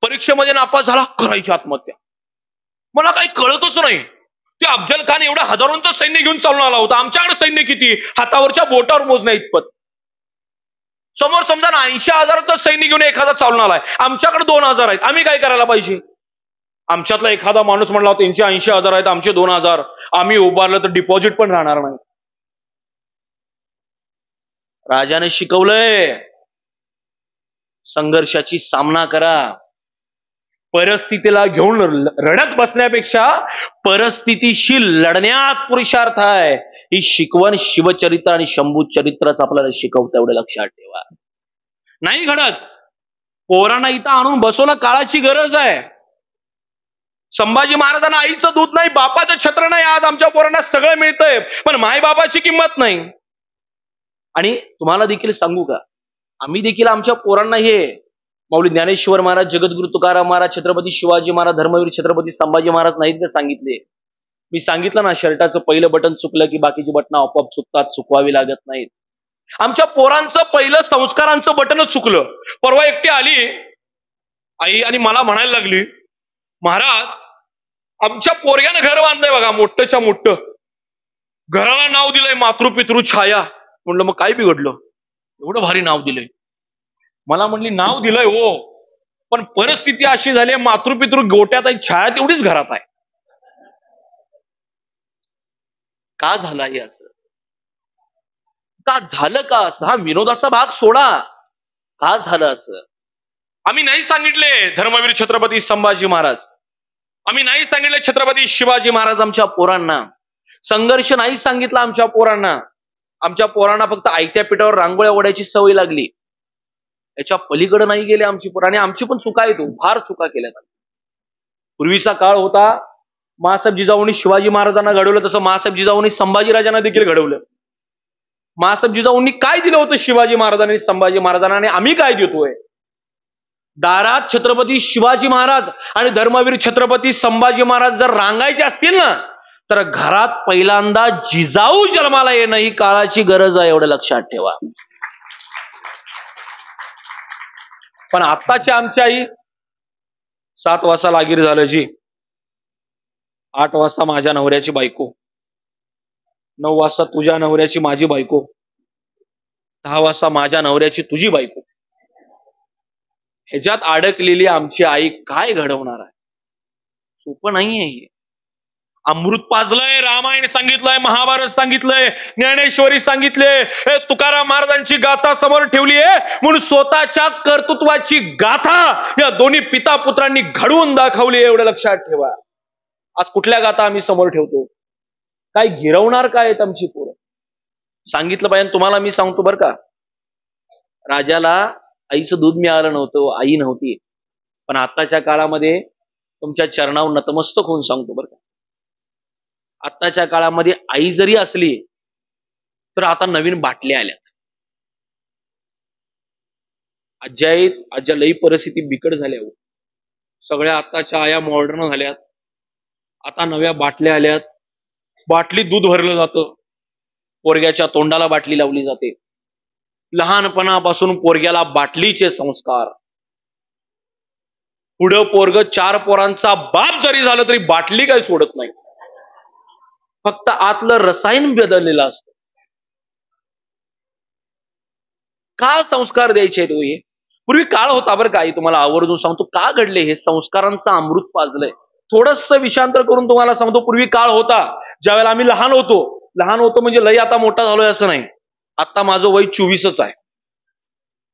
परीक्षेमध्ये नापास झाला, करायची आत्महत्या. मला काही कळतच नाही. ते अफजल खान एवढा हजारोंचं सैन्य घेऊन चालून आला होता. आमच्याकडे सैन्य किती? हातावरच्या बोटावर मोजण्या इतपत. समोर समजा 80,000चं सैन्य घेऊन एखादा चालून आलाय, आमच्याकडे 2,000 आहेत. आम्ही काय करायला पाहिजे? आमच्यातला एखादा माणूस म्हणला, त्यांचे 80,000 आहेत, आमचे 2,000. आम्ही उभारलं तर डिपॉझिट पण राहणार नाही. राजाने शिकवलंय, संघर्षाची सामना करा. परिस्थितीला घेऊन रडत बसण्यापेक्षा परिस्थितीशी लढण्यात पुरुषार्थ आहे. ही शिकवण शिवचरित्र आणि शंभू चरित्रच आपल्याला शिकवतं, एवढं लक्षात ठेवा. नाही घडत. पोरांना इथं आणून बसवणं काळाची गरज आहे. संभाजी महाराजांना आईचं दूध नाही, बापाचं छत्र नाही. आज आमच्या पोरांना सगळं मिळतंय, पण माय बापाची किंमत नाही. आणि तुम्हाला देखील सांगू का, आम्ही देखील आमच्या पोरांना हे माऊली ज्ञानेश्वर महाराज, जगद्गुरु तुकाराम महाराज, छत्रपती शिवाजी महाराज, धर्मवीर छत्रपती संभाजी महाराज नाहीत का सांगितले? मी सांगितलं ना, शर्टाचं पहिलं बटन चुकलं की बाकीची बटणं आपोआप चुकतात, चुकवावी लागत नाहीत. आमच्या पोरांचं पहिलं संस्कारांचं बटनच चुकलं. परवा एकटी आली आई आणि मला म्हणायला लागली, महाराज आमच्या पोरग्यानं घर बांधलंय बघा, मोठंच्या मोठं. घराला नाव दिलंय मातृपितृ छाया. म्हणलं मग काय बिघडलं? एवढं भारी नाव दिलंय. मला म्हणली नाव दिलंय हो, पण परिस्थिती अशी झाली मातृपितृ गोट्यात आहे, छाया तेवढीच घरात आहे. का झालं हे असं? का झालं का असं? हा विनोदाचा भाग सोडा, का झालं असं? आम्ही नाही सांगितले धर्मवीर छत्रपती संभाजी महाराज, आम्ही नाही सांगितले छत्रपती शिवाजी महाराज आमच्या पोरांना संघर्ष नाही सांगितला. आमच्या पोरांना फक्त आयत्या पिठावर रांगोळ्या ओढायची सवय लागली. याच्या पलीकडे नाही गेले आमची पोरं, आणि आमची पण चुका आहेत, फार चुका केल्या. पूर्वीचा काळ होता, महासाहेब जिजाऊंनी शिवाजी महाराजांना घडवलं, तसं महासाहेब जिजाऊंनी संभाजीराजांना देखील घडवलं. महासाहेब जिजाऊंनी काय दिलं होतं शिवाजी महाराजांनी संभाजी महाराजांना, आणि आम्ही काय देतोय? दारात छत्रपती शिवाजी महाराज आणि धर्मवीर छत्रपती संभाजी महाराज जर रांगायचे असतील ना, तर घरात पहिल्यांदा जिजाऊ जन्माला येणं ही काळाची गरज आहे, एवढं लक्षात ठेवा. पण आत्ताची आमची आई 7 वाजता लागीर झालं जी, 8 वाजता माझ्या नवऱ्याची बायको, 9 वाजता तुझ्या नवऱ्याची माझी बायको, 10 वाजता माझ्या नवऱ्याची तुझी बायको. ह्याच्यात अडकलेली आमची आई काय घडवणार आहे? सोपं नाहीये हे. अमृत पाजलंय, रामायण सांगितलंय, महाभारत सांगितलंय, ज्ञानेश्वरी सांगितले, तुकाराम महाराजांची गाथा समोर ठेवली आहे, म्हणून स्वतःच्या कर्तृत्वाची गाथा या दोन्ही पिता पुत्रांनी घडवून दाखवली, एवढं लक्षात ठेवा. आज कुठल्या गाथा आम्ही समोर ठेवतो? काय गिरवणार काय आहेत आमची पोरं? सांगितलं पाहिजे. तुम्हाला मी सांगतो बरं का, राजाला आईचं दूध मिळालं नव्हतं, आई नव्हती. पण आत्ताच्या काळामध्ये तुमच्या चरणावर नतमस्तक होऊन सांगतो बरं का, आत्ताच्या काळामध्ये आई जरी असली तर आता नवीन बाटल्या आल्यात. आज्या लई परिस्थिती बिकट झाल्या, सगळ्या आत्ताच्या आया मॉडर्न झाल्यात. आता नव्या बाटल्या आल्यात, बाटलीत दूध भरलं जातं, पोरग्याच्या तोंडाला बाटली लावली जाते. लहानपणापासून पोरग्याला बाटलीचे संस्कार. पुढं पोरग 4 पोरांचा बाप जरी झालं तरी बाटली काही सोडत नाही, फक्त आतलं रसायन बदललेलं असतं. का संस्कार द्यायचे आहेत हे? पूर्वी काळ होता बरं का, तुम्हाला आवर्जून सांगतो का घडले हे. संस्कारांचा अमृत पाजलंय. थोडस विषांतर करून तुम्हाला सांगतो, पूर्वी काळ होता ज्यावेळेला आम्ही लहान होतो म्हणजे लई आता मोठा झालोय असं नाही. आता माझं वय 24च आहे.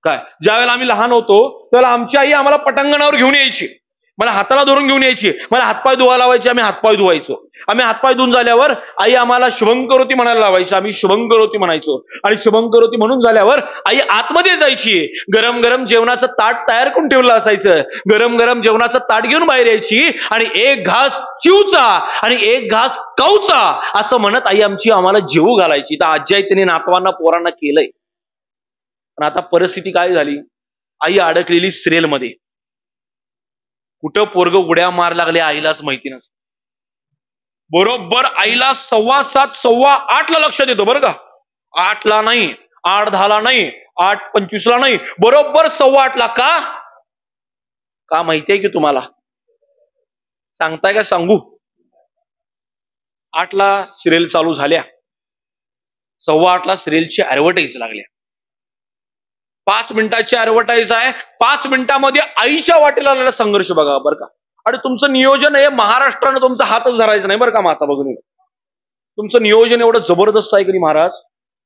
काय ज्यावेळेला आम्ही लहान होतो त्यावेळेला आमची आई आम्हाला पटांगणावर घेऊन यायची, मला हाताला धरून घेऊन यायची, मला हातपाय धुवायला लावायचे, आम्ही हातपाय धुवायचो. आम्ही हातपाय धुवून झाल्यावर आई आम्हाला शुभंकरोती म्हणायला लावायची, आम्ही शुभंकरोती म्हणायचो. आणि शुभंकरोती म्हणून झाल्यावर आई आतमध्ये जायची, गरम गरम जेवणाचं ताट तयार करून ठेवलं असायचं, गरम गरम जेवणाचं ताट घेऊन बाहेर यायची, आणि 1 घास चिवचा आणि 1 घास कवचा असं म्हणत आई आमची आम्हाला जेवू घालायची. तर आजी त्यांनी नातवांना पोरांना केलंय. पण आता परिस्थिती काय झाली, आई अडकलेली सिरियल मध्ये. कुठं पोरग उड्या मार लागले आईलाच माहिती नसतं. बरोबर आईला 7:15 7:15 लक्षात येतो बरं का. 8ला नाही, 8:10 नाही, 8:25 नाही, बरोबर 8:15 का माहितीये की तुम्हाला? सांगताय का सांगू? 8ला सिरियल चालू झाल्या, 8:15 सिरियलची ऍडव्हर्टाईज लागल्या. 5 मिनिटाची ऍडव्हर्टाईज आहे, 5 मिनिटामध्ये आईच्या वाटेला आलेला संघर्ष बघा बरं का. आणि तुमचं नियोजन आहे महाराष्ट्रानं तुमचा हातच धरायचा नाही बरं का. माता भगिनी, तुमचं नियोजन एवढं जबरदस्त आहे की महाराज,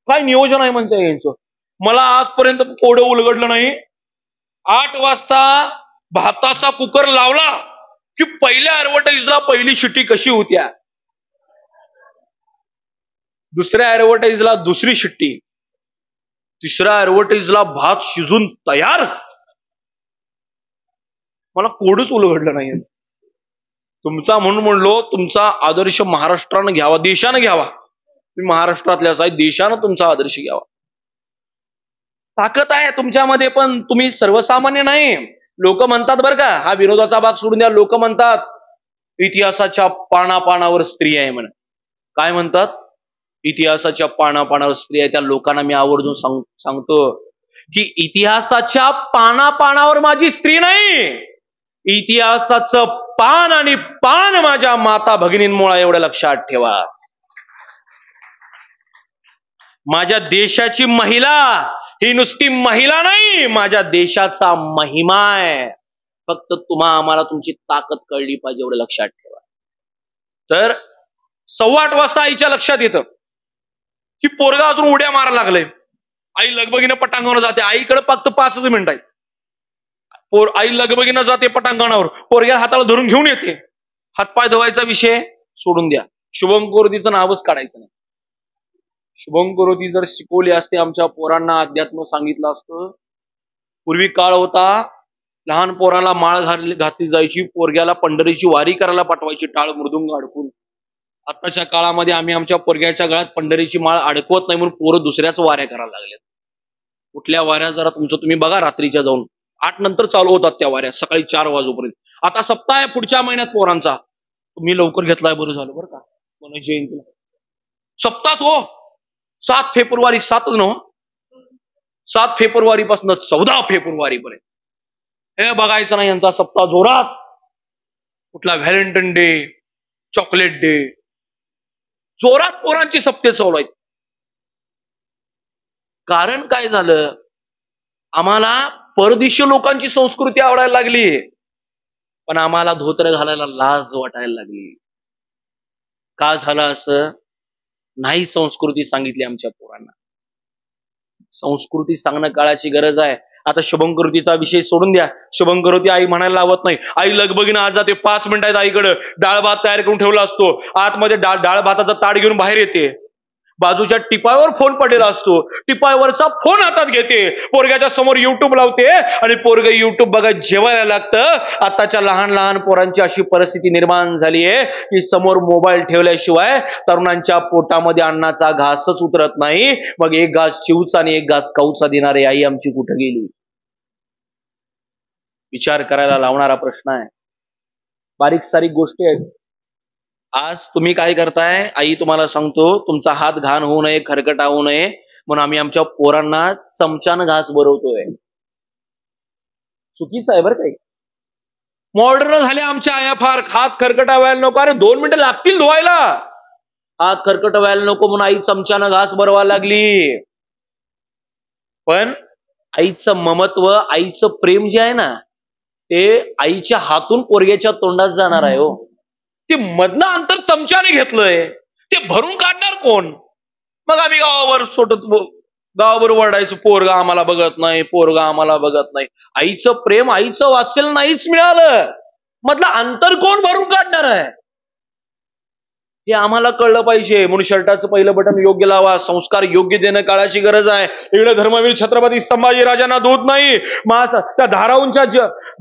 काय नियोजन आहे म्हणजे यांचं. मला आजपर्यंत कोडं उलगडलं नाही. 8 वाजता भाताचा कुकर लावला की पहिल्या ऍडव्हर्टाईजला पहिली शिट्टी कशी होत्या, दुसऱ्या ऍडव्हर्टाईजला दुसरी शिट्टी, तिसऱ्या ऍडव्हर्टाईजला भात शिजून तयार. मला कोडच उलगडलं नाही. तुमचा म्हणून म्हणलो, तुमचा आदर्श महाराष्ट्रानं घ्यावा, देशानं घ्यावा. तुम्ही महाराष्ट्रातल्याच आहे, देशानं तुमचा आदर्श घ्यावा. ताकद आहे तुमच्यामध्ये, पण तुम्ही सर्वसामान्य नाही. लोक म्हणतात बरं का, हा विनोदाचा भाग सोडून द्या, लोक म्हणतात इतिहासाच्या पानापानावर स्त्री आहे म्हणून. काय म्हणतात? इतिहासाच्या पानापानावर स्त्री आहे. त्या लोकांना मी आवर्जून सांगतो की इतिहासाच्या पानापानावर माझी स्त्री नाही, इतिहासाचं पान आणि पान माझ्या माता भगिनींमुळे, एवढं लक्षात ठेवा. माझ्या देशाची महिला ही नुसती महिला नाही, माझ्या देशाचा महिमा आहे. फक्त आम्हाला तुमची ताकद कळली पाहिजे, एवढं लक्षात ठेवा. तर 8:15 वाजता आईच्या लक्षात येतं की पोरगा अजून उड्या मारायला लागले. आई लगबगीनं पटांगणावर जाते. आईकडे फक्त 5 मिनिट आहे. आई लगबगीनं जाते पटांगणावर, पोरग्या हाताला धरून घेऊन येते. हातपाय धुवायचा विषय सोडून द्या, शुभंकरोतीचं नावच काढायचं नाही. शुभंकरोती जर शिकवली असते, आमच्या पोरांना अध्यात्म सांगितलं असतं. पूर्वी काळ होता, लहान पोराला माळ घातली जायची, पोरग्याला पंढरीची वारी करायला पाठवायची टाळ मृदुंग अडकून. आताच्या काळामध्ये आम्ही आमच्या पोरग्याच्या गळ्यात पंढरीची माळ अडकवत नाही म्हणून पोरं दुसऱ्याच वाऱ्या करायला लागल्यात. कुठल्या वाऱ्या जरा तुमचं तुम्ही बघा, रात्रीच्या जाऊन 8 नंतर चालू होतात त्या वाऱ्या, सकाळी 4 वाजूपर्यंत. आता सप्ताह आहे पुढच्या महिन्यात पोरांचा, तुम्ही लवकर घेतलाय बरं झालं बरं का. गणेश जयंतीला सप्ताह हो, 7 फेब्रुवारी 7 फेब्रुवारीपासून 14 फेब्रुवारीपर्यंत हे बघायचं नाही यांचा सप्ताह जोरात. कुठला व्हॅलेंटाईन डे, चॉकलेट डे, जोरात पोरांची सप्ते चालू आहेत. कारण काय झालं, आम्हाला परदेशी लोकांची संस्कृती आवडायला लागली, पण आम्हाला धोतर घालायला लाज वाटायला लागली. का झालं असं? नाही संस्कृती सांगितली आमच्या पोरांना. संस्कृती सांगणं काळाची गरज आहे. आता शुभंकरोतीचा विषय सोडून द्या. शुभंकरोती आई म्हणायला लावत नाही. आई लगबगीनं आज जाते, 5 मिनिटात आईकडे डाळ भात तयार करून ठेवला असतो. आतमध्ये डाळ भाताचा ताट घेऊन बाहेर येते. बाजूच्या टिपायवर फोन पडलेला असतो, टिपायवरचा फोन हातात घेते, पोरग्याच्या समोर युट्यूब लावते आणि पोरग युट्यूब बघत जेवायला लागतं. आताच्या लहान लहान पोरांची अशी परिस्थिती निर्माण झाली आहे की समोर मोबाईल ठेवल्याशिवाय तरुणांच्या पोटामध्ये अन्नाचा घासच उतरत नाही. मग एक घास चिवचा आणि एक घास काऊचा देणारी आई आमची कुठे गेली? विचार करायला लावणारा प्रश्न आहे. बारीक सारीक गोष्टी आहेत. आज तुम्ही काय करताय? आई तुम्हाला सांगतो, तुमचा हात घाण होऊ नये, खरकटा होऊ नये म्हणून आम्ही आमच्या पोरांना चमच्यानं घास भरवतोय. चुकीचं आहे बरं काही. मॉडर्न झाल्या आमच्या आया फार. हात खरकटा व्हायला नको, अरे 2 मिनिटं लागतील धुवायला, हात खरकट व्हायला नको म्हणून आई चमच्यानं घास भरवायला लागली. पण आईचं ममत्व, आईचं प्रेम जे आहे ना, ते आईच्या हातून पोरग्याच्या तोंडात जाणार आहे हो. ते मधनं अंतर चमच्याने घेतलंय, ते भरून काढणार कोण? मग आम्ही गावावर वरडायचं, पोरगा आम्हाला बघत नाही, पोरगा आम्हाला बघत नाही. आईचं प्रेम, आईचं वात्सल्य नाहीच मिळालं, मधलं अंतर कोण भरून काढणार आहे? हे आम्हाला कळलं पाहिजे. म्हणून शर्टाचं पहिलं बटन योग्य लावा, संस्कार योग्य देणं काळाची गरज आहे. इकडे धर्मवीर छत्रपती संभाजी राजांना दूध नाही, त्या धाराऊंच्या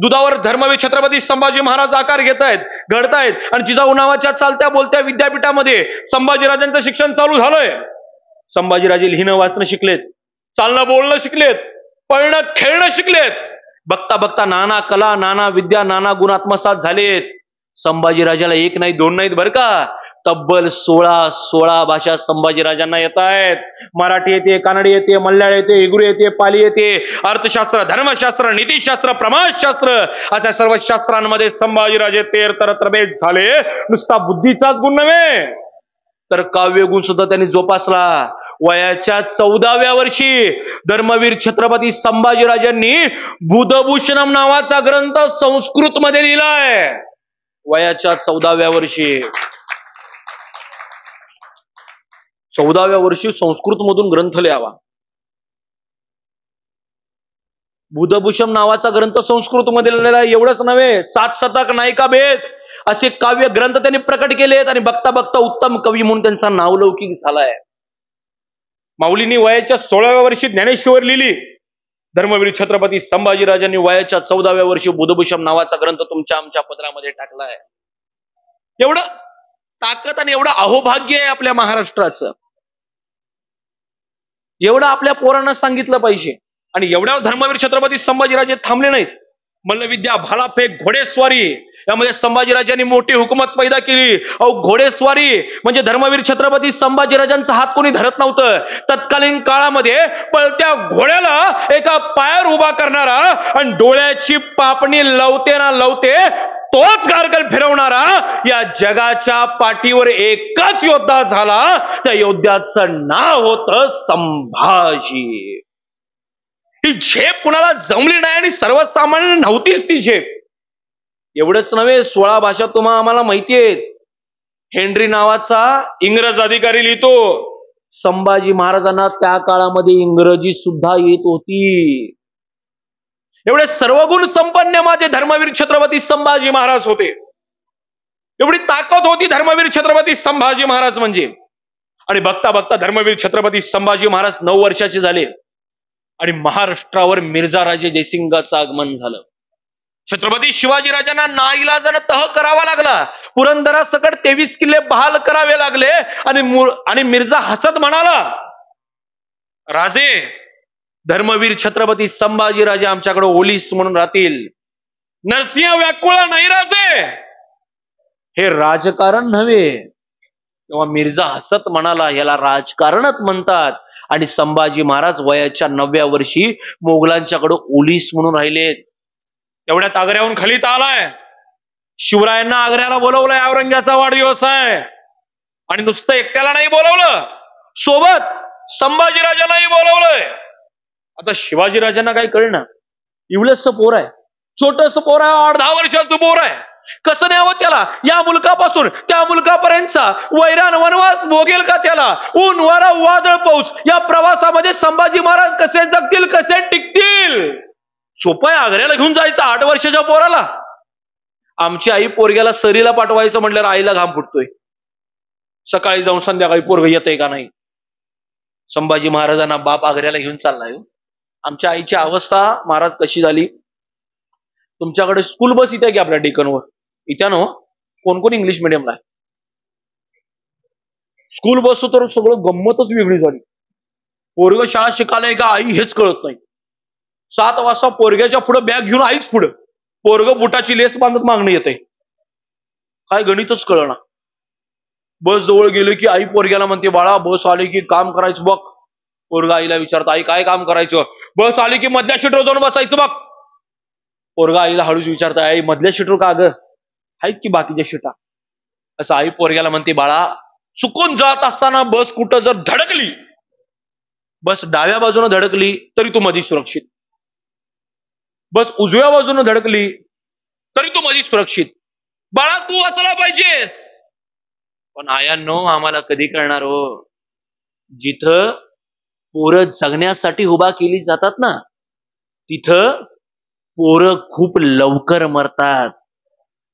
दुधावर धर्मवीर छत्रपती संभाजी महाराज आकार घेत आहेत, घडतायत. आणि जिजाऊ नावाच्या चालत्या बोलत्या विद्यापीठामध्ये संभाजीराजांचं शिक्षण चालू झालंय. संभाजीराजे लिहिणं वाचणं शिकलेत, चालणं बोलणं शिकलेत, पळणं खेळणं शिकलेत. बघता बघता नाना कला, नाना विद्या, नाना गुण आत्मसात झालेत. संभाजीराजाला 1 नाही 2 नाहीत बरं का, तब्बल 16 भाषा संभाजीराजांना येत आहेत. मराठी येते, कानडी येते, मल्याळ येते, हिगुरी येते, पाली येते, अर्थशास्त्र, धर्मशास्त्र, नीतिशास्त्र, प्रमाणशास्त्र, अशा सर्व शास्त्रांमध्ये संभाजीराजे तरतरबेज झाले. नुसता बुद्धीचाच गुण नव्हे तर काव्य गुण सुद्धा त्यांनी जोपासला. वयाच्या 14व्या वर्षी धर्मवीर छत्रपती संभाजीराजांनी बुधभूषणम नावाचा ग्रंथ संस्कृत मध्ये लिहिलाय. वयाच्या 14व्या वर्षी 14व्या वर्षी संस्कृत मधून ग्रंथ लिहावा. बुधभूषण नावाचा ग्रंथ संस्कृत मध्ये लिहिलेला आहे. एवढंच नव्हे, 7 शतक, नायिका भेद असे काव्य ग्रंथ त्यांनी प्रकट केलेत. आणि बघता बघता उत्तम कवी म्हणून त्यांचा नावलौकिक झालाय. माऊलींनी वयाच्या 16व्या वर्षी ज्ञानेश्वर लिहिली. धर्मवीर छत्रपती संभाजीराजांनी वयाच्या 14व्या वर्षी बुधभूषण नावाचा ग्रंथ तुमच्या आमच्या पदरामध्ये टाकलाय. एवढं ताकद आणि एवढं अहोभाग्य आहे आपल्या महाराष्ट्राचं. एवढं आपल्या पोरांना सांगितलं पाहिजे. आणि एवढ्या धर्मवीर छत्रपती संभाजीराजे थांबले नाहीत. मल्लविद्या, भालाफेक, घोडेस्वारी यामध्ये संभाजीराजांनी मोठी हुकूमत पैदा केली. घोडेस्वारी म्हणजे धर्मवीर छत्रपती संभाजीराजांचा हात कोणी धरत नव्हतं. तत्कालीन काळामध्ये पळत्या घोड्याला एका पायावर उभा करणारा आणि डोळ्याची पापणी लवते ना लवते तोच गारगल फिरवणारा या जगाच्या पाठीवर एकच योद्धा झाला. त्या योद्ध्याचं नाव होतं संभाजी. ही झेप कुणाला जमली नाही आणि सर्वसामान्य नव्हतीच ती झेप. एवढंच नव्हे, 16 भाषा आम्हाला माहिती आहेत. हेनरी नावाचा इंग्रज अधिकारी लिहितो, संभाजी महाराजांना त्या काळामध्ये इंग्रजी सुद्धा येत होती. एवढे सर्वगुण संपन्न माझे धर्मवीर छत्रपती संभाजी महाराज होते. एवढी ताकद होती धर्मवीर छत्रपती संभाजी महाराज म्हणजे. आणि बघता बघता धर्मवीर छत्रपती संभाजी महाराज 9 वर्षाचे झाले आणि महाराष्ट्रावर मिर्झा राजे जयसिंगाचं आगमन झालं. छत्रपती शिवाजी राजांना नाईलाजानं तह करावा लागला. पुरंदरासकट 23 किल्ले बहाल करावे लागले आणि मिर्झा हसत म्हणाला, राजे, धर्मवीर छत्रपती संभाजी राजे आमच्याकडे ओलीस म्हणून राहतील. नरसिंह व्याकुळा नाही राजे, हे राजकारण नव्हे. तेव्हा मिर्झा हसत म्हणाला, याला राजकारणच म्हणतात. आणि संभाजी महाराज वयाच्या 9व्या वर्षी मोगलांच्याकडे ओलीस म्हणून राहिलेत. तेवढ्यात आग्र्याहून खलीत आलाय. शिवरायांना आग्र्याला बोलवलंय, औरंग्याचा वाढदिवस आहे. आणि नुसतं एकट्याला नाही बोलवलं, सोबत संभाजीराजांनाही बोलवलंय. आता शिवाजीराजांना काही कळणार, इवलंच पोर आहे, छोटस पोर आहे, 8-10 वर्षाचं पोर आहे. कसं न्यावं त्याला? या मुलकापासून त्या मुलकापर्यंतचा वैराण वनवास भोगेल का त्याला? ऊन वारा वादळ पाऊस या प्रवासामध्ये संभाजी महाराज कसे जगतील, कसे टिकतील? सोपं आहे आग्र्याला घेऊन जायचं 8 वर्षाच्या पोराला? आमची आई पोरग्याला सरीला पाठवायचं म्हटल्यावर आईला घाम फुटतोय. सकाळी जाऊन संध्याकाळी पोरग येतंय का नाही. संभाजी महाराजांना बाप आग्र्याला घेऊन चाललाय. आमच्या आईची अवस्था महाराज कशी झाली. तुमच्याकडे स्कूल बस इथे की आपल्या डेकनवर इथं ना, कोण कोण इंग्लिश मिडियमला आहे. स्कूल बस तर सगळं गंमतच वेगळी झाली. पोरग शाळा शिकायला का आई हेच कळत नाही. 7 वाजता पोरग्याच्या पुढे बॅग घेऊन आईच पुढे, पोरग बुटाची लेस बांधत मागणी येते. काय गणितच कळना. बस जवळ गेले की आई पोरग्याला म्हणते, बाळा बस आली की काम करायचं बघ. पोरगा आईला विचारतो, आई काय काम करायचं? बस आली की मधल्या सीटवर जाऊन बसायचं बघ. पोरगा आईला हळूच विचारतो, आई मधल्या सीटवर का ग, आहेत की बाकीच्या सीटा? असं आई पोरग्याला म्हणते, बाळा चुकून जात असताना बस कुठं जर धडकली, बस डाव्या बाजूने धडकली तरी तू मधी सुरक्षित, बस उजव्या बाजूने धडकली तरी तू मधी सुरक्षित. बाळा तू वाचला पाहिजेस. पण आयांनो, आम्हाला कधी कळणार हो? जिथं पोरं जगण्यासाठी उभा केली जातात ना, तिथं पोरं खूप लवकर मरतात.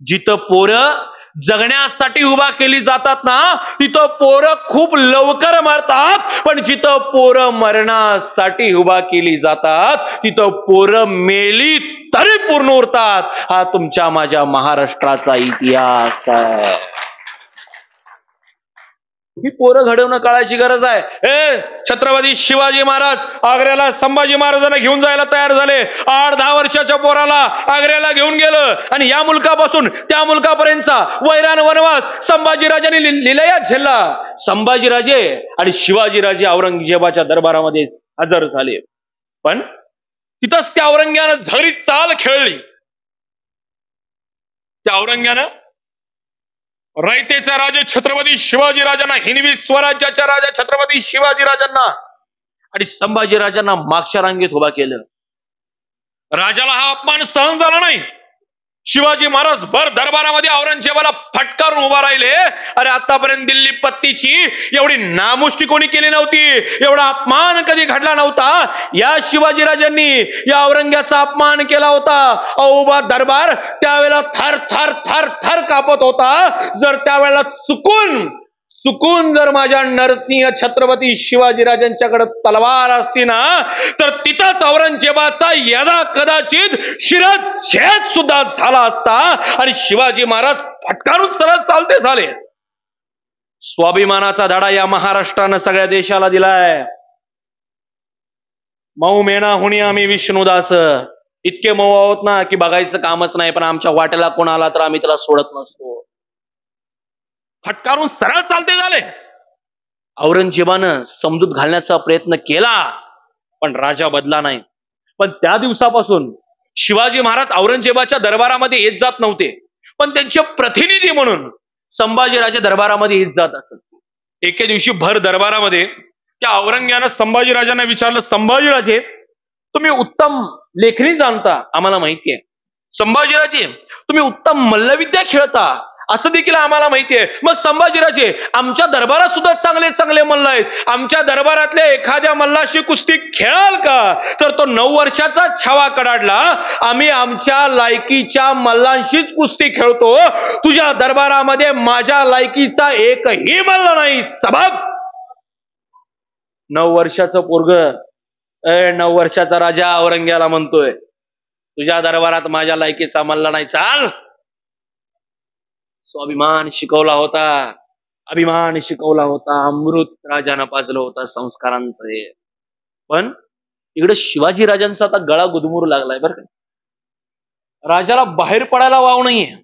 जिथं पोरं जगण्यासाठी उभा केली जातात ना, तिथं पोरं खूप लवकर मरतात. पण जिथं पोरं मरणासाठी उभा केली जातात, तिथं पोरं मेली तरी पूर्ण उरतात. हा तुमच्या माझ्या महाराष्ट्राचा इतिहास आहे. ही पोरं घडवणं काळाची गरज आहे. छत्रपती शिवाजी महाराज आग्र्याला संभाजी महाराजांना घेऊन जायला तयार झाले. 8-10 वर्षाच्या पोराला आग्र्याला घेऊन गेलं आणि या मुलकापासून त्या मुलकापर्यंतचा वैराण वनवास संभाजीराजांनी लिलयात झेलला. संभाजीराजे आणि शिवाजीराजे औरंगजेबाच्या दरबारामध्ये हजर झाले. पण तिथंच त्या औरंग्यानं झरी चाल खेळली. त्या औरंग्यानं रयतेचा राजा छत्रपती शिवाजी राजांना, हिंदवी स्वराज्याच्या राजा छत्रपती शिवाजी राजांना आणि संभाजी राजांना मागच्या रांगेत उभा केलं. राजाला हा अपमान सहन झाला नाही. शिवाजी महाराज भर दरबारामध्ये औरंगजेबाला फटकारून उभा राहिले. अरे आतापर्यंत दिल्ली पत्तीची एवढी नामुष्की कोणी केली नव्हती, एवढा अपमान कधी घडला नव्हता. या शिवाजीराजांनी या औरंग्याचा अपमान केला होता. उभा दरबार त्यावेळेला थर थर थर थर कापत होता. जर त्यावेळेला चुकून जर माझ्या नरसिंह छत्रपती शिवाजीराजांच्याकडे तलवार असती ना, तर तिथंच औरंगजेबाचा यदा कदाचित शिरच्छेद सुद्धा झाला असता आणि शिवाजी महाराज फटकारून सरळ चालते झाले. स्वाभिमानाचा धडा या महाराष्ट्रानं सगळ्या देशाला दिलाय. मऊ मेना हुणी आम्ही विष्णुदास. इतके मऊ आहोत ना की बघायचं कामच नाही. पण आमच्या वाटेला कोण आला तर आम्ही त्याला सोडत नसतो. फटकारून सरळ चालते झाले. औरंगजेबानं समजूत घालण्याचा प्रयत्न केला पण राजा बदला नाही. पण त्या दिवसापासून शिवाजी महाराज औरंगजेबाच्या दरबारामध्ये येत जात नव्हते, पण त्यांचे प्रतिनिधी म्हणून संभाजीराजे दरबारामध्ये येत जात असत. एके दिवशी भर दरबारामध्ये त्या औरंग्यानं संभाजीराजांना विचारलं, संभाजीराजे तुम्ही उत्तम लेखणी जाणता, आम्हाला माहिती आहे. संभाजीराजे, तुम्ही उत्तम मल्लविद्या खेळता, असं देखील आम्हाला माहिती आहे. मग संभाजीराजे, आमच्या दरबारात सुद्धा चांगले चांगले मल्ल आहेत. आमच्या दरबारातल्या एखाद्या मल्लाशी कुस्ती खेळाल का? तर तो 9 वर्षाचा छावा कडाडला, आम्ही आमच्या लायकीच्या मल्लांशीच कुस्ती खेळतो. तुझ्या दरबारामध्ये माझ्या लायकीचा एकही मल्ल नाही. सबब 9 वर्षाचं पोरग 9 वर्षाचा राजा औरंग्याला म्हणतोय, तुझ्या दरबारात माझ्या लायकीचा मल्ल नाही. चाल. स्वाभिमान शिकवला होता, अभिमान शिकवला होता, अमृत राजानं पाजलं होता संस्कारांचं हे. पण इकडे शिवाजी राजांचा आता गळा गुदमरू लागलाय बरं का. राजाला बाहेर पडायला वाव नाहीये.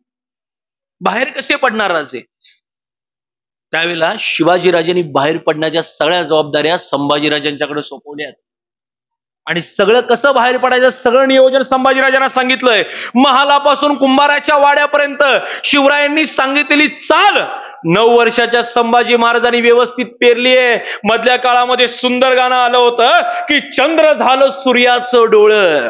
बाहेर कसे पडणार राजे? त्यावेळेला शिवाजी राजांनी बाहेर पडण्याच्या सगळ्या जबाबदाऱ्या संभाजीराजांच्याकडे सोपवल्या. आणि सगळं कसं बाहेर पडायचं सगळं नियोजन संभाजीराजांना सांगितलंय. महालापासून कुंभाराच्या वाड्यापर्यंत शिवरायांनी सांगितलेली चाल 9 वर्षाच्या संभाजी महाराजांनी व्यवस्थित पेरलीये. मधल्या काळामध्ये सुंदर गाणं आलं होतं की चंद्र झालं सूर्याचं डोळं.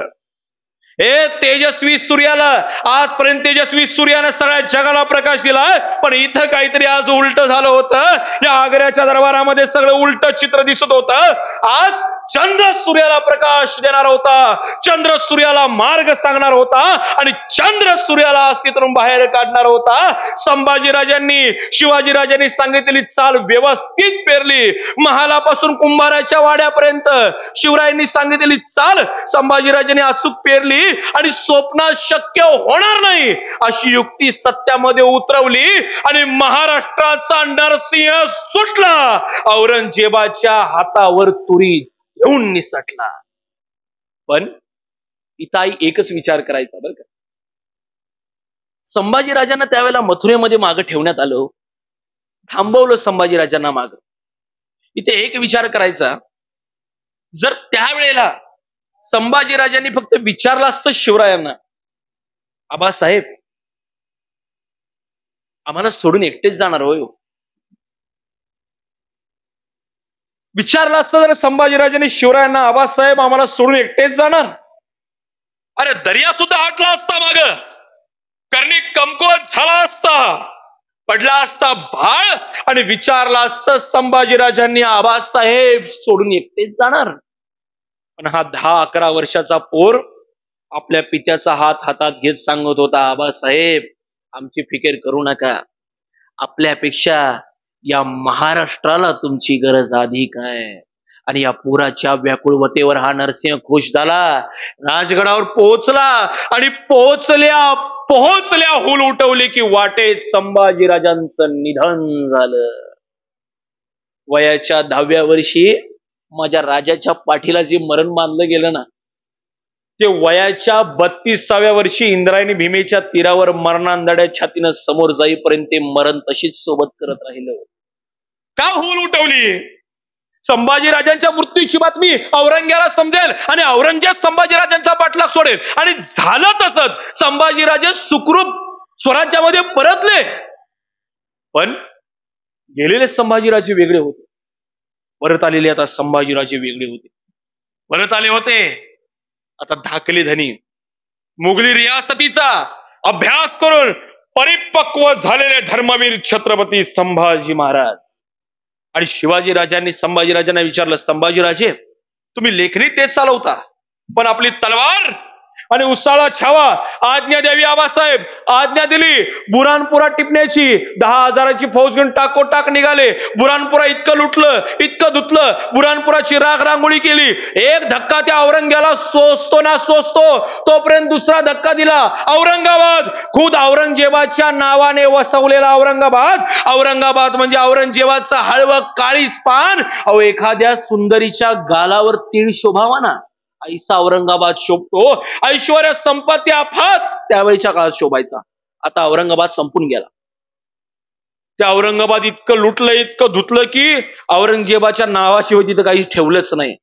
हे तेजस्वी सूर्याला, आजपर्यंत तेजस्वी सूर्यानं सगळ्या जगाला प्रकाश दिला, पण इथं काहीतरी आज उलट झालं होतं. या आग्र्याच्या दरबारामध्ये सगळं उलट चित्र दिसत होतं. आज चंद्र सूर्याला प्रकाश देणार होता, चंद्र सूर्याला मार्ग सांगणार होता आणि चंद्र सूर्याला अस्तित्वातून बाहेर काढणार होता. संभाजीराजांनी शिवाजीराजांनी सांगितलेली चाल व्यवस्थित पेरली. महालापासून कुंभाराच्या वाड्यापर्यंत शिवरायांनी सांगितलेली चाल संभाजीराजांनी अचूक पेरली आणि स्वप्नात शक्य होणार नाही अशी युक्ती सत्यामध्ये उतरवली आणि महाराष्ट्राचा नरसिंह सुटला. औरंगजेबाच्या हातावर तुरी घेऊन निसटला. पण इथं एकच विचार करायचा बरं का. संभाजीराजांना त्यावेळेला मथुरेमध्ये मागे ठेवण्यात आलं, थांबवलं संभाजीराजांना माग. इथे एक विचार करायचा, जर त्यावेळेला संभाजीराजांनी फक्त विचारलं असतं शिवरायांना, आबासाहेब आम्हाला सोडून एकटेच जाणार होय, विचारलं असतं जर संभाजीराजांनी शिवरायांना, आबासाहेब आम्हाला सोडून एकटेच जाणार, अरे दर्या सुद्धा आटला असता माग, कर्णिक कमकुवत झाला असता, पडला असता भाळ आणि विचारलं असतं संभाजीराजांनी, आबासाहेब सोडून एकटेच जाणार. पण हा 10-11 वर्षाचा पोर आपल्या पित्याचा हात हातात घेत सांगत होता, आबासाहेब आमची फिकीर करू नका, आपल्यापेक्षा या महाराष्ट्राला तुमची गरज अधिक आहे. आणि या पुराच्या व्याकुळवतेवर हा नरसिंह खुश झाला, राजगडावर पोहोचला आणि पोहोचल्या हुल उठवली की वाटेत संभाजीराजांचं निधन झालं. वयाच्या 10व्या वर्षी माझ्या राजाच्या पाठीला जे मरण बांधलं गेलं ना, ते वयाच्या 32व्या वर्षी इंद्रायणी भीमेच्या तीरावर मरणांदड्या छातीनं समोर जाईपर्यंत ते मरण तशीच सोबत करत राहिलं. का हुल उठवली? संभाजीराजांच्या मृत्यूची बातमी औरंग्याला समजेल आणि औरंगजेब संभाजीराजांचा पाठलाग सोडेल. आणि झालं तसंच, संभाजीराजे सुखरूप स्वराज्यामध्ये परतले. पण गेलेले संभाजीराजे वेगळे होते, परत आलेले आता संभाजीराजे वेगळे होते. परत आले होते आता धाकली धनी मुघली रियासतीचा अभ्यास करून परिपक्व झालेले धर्मवीर छत्रपती संभाजी महाराज. आणि शिवाजी राजांनी संभाजीराजांना विचारलं, संभाजीराजे तुम्ही लेखणी तेच चालवता, पण आपली तलवार आणि उसाळा छावा आज्ञा द्यावी आबासाहेब. आज्ञा दिली. बुरानपुरा टिपण्याची 10,000ची फौज घेऊन टाकोटाक निघाले. बुरानपुरा इतकं लुटलं, इतकं धुतलं, बुरानपुराची राख रांगोळी केली. एक धक्का त्या औरंग्याला सोसतो ना सोसतो, तोपर्यंत दुसरा धक्का दिला. औरंगाबाद, खुद औरंगजेबाच्या नावाने वसवलेला औरंगाबाद म्हणजे औरंगजेबाचं हळवं काळीच पान. अहो एखाद्या सुंदरीच्या गालावर तीळ शोभावा ना, ऐसा औरंगाबाद शोभतो. ऐश्वर्य संपत्ती अफाट त्यावेळेच्या काळात शोभायचा. आता औरंगाबाद संपून गेला. त्या औरंगाबाद इतकं लुटलं, इतकं धुतलं की औरंगजेबाच्या नावाशिवाय तिथं काही ठेवलंच नाही.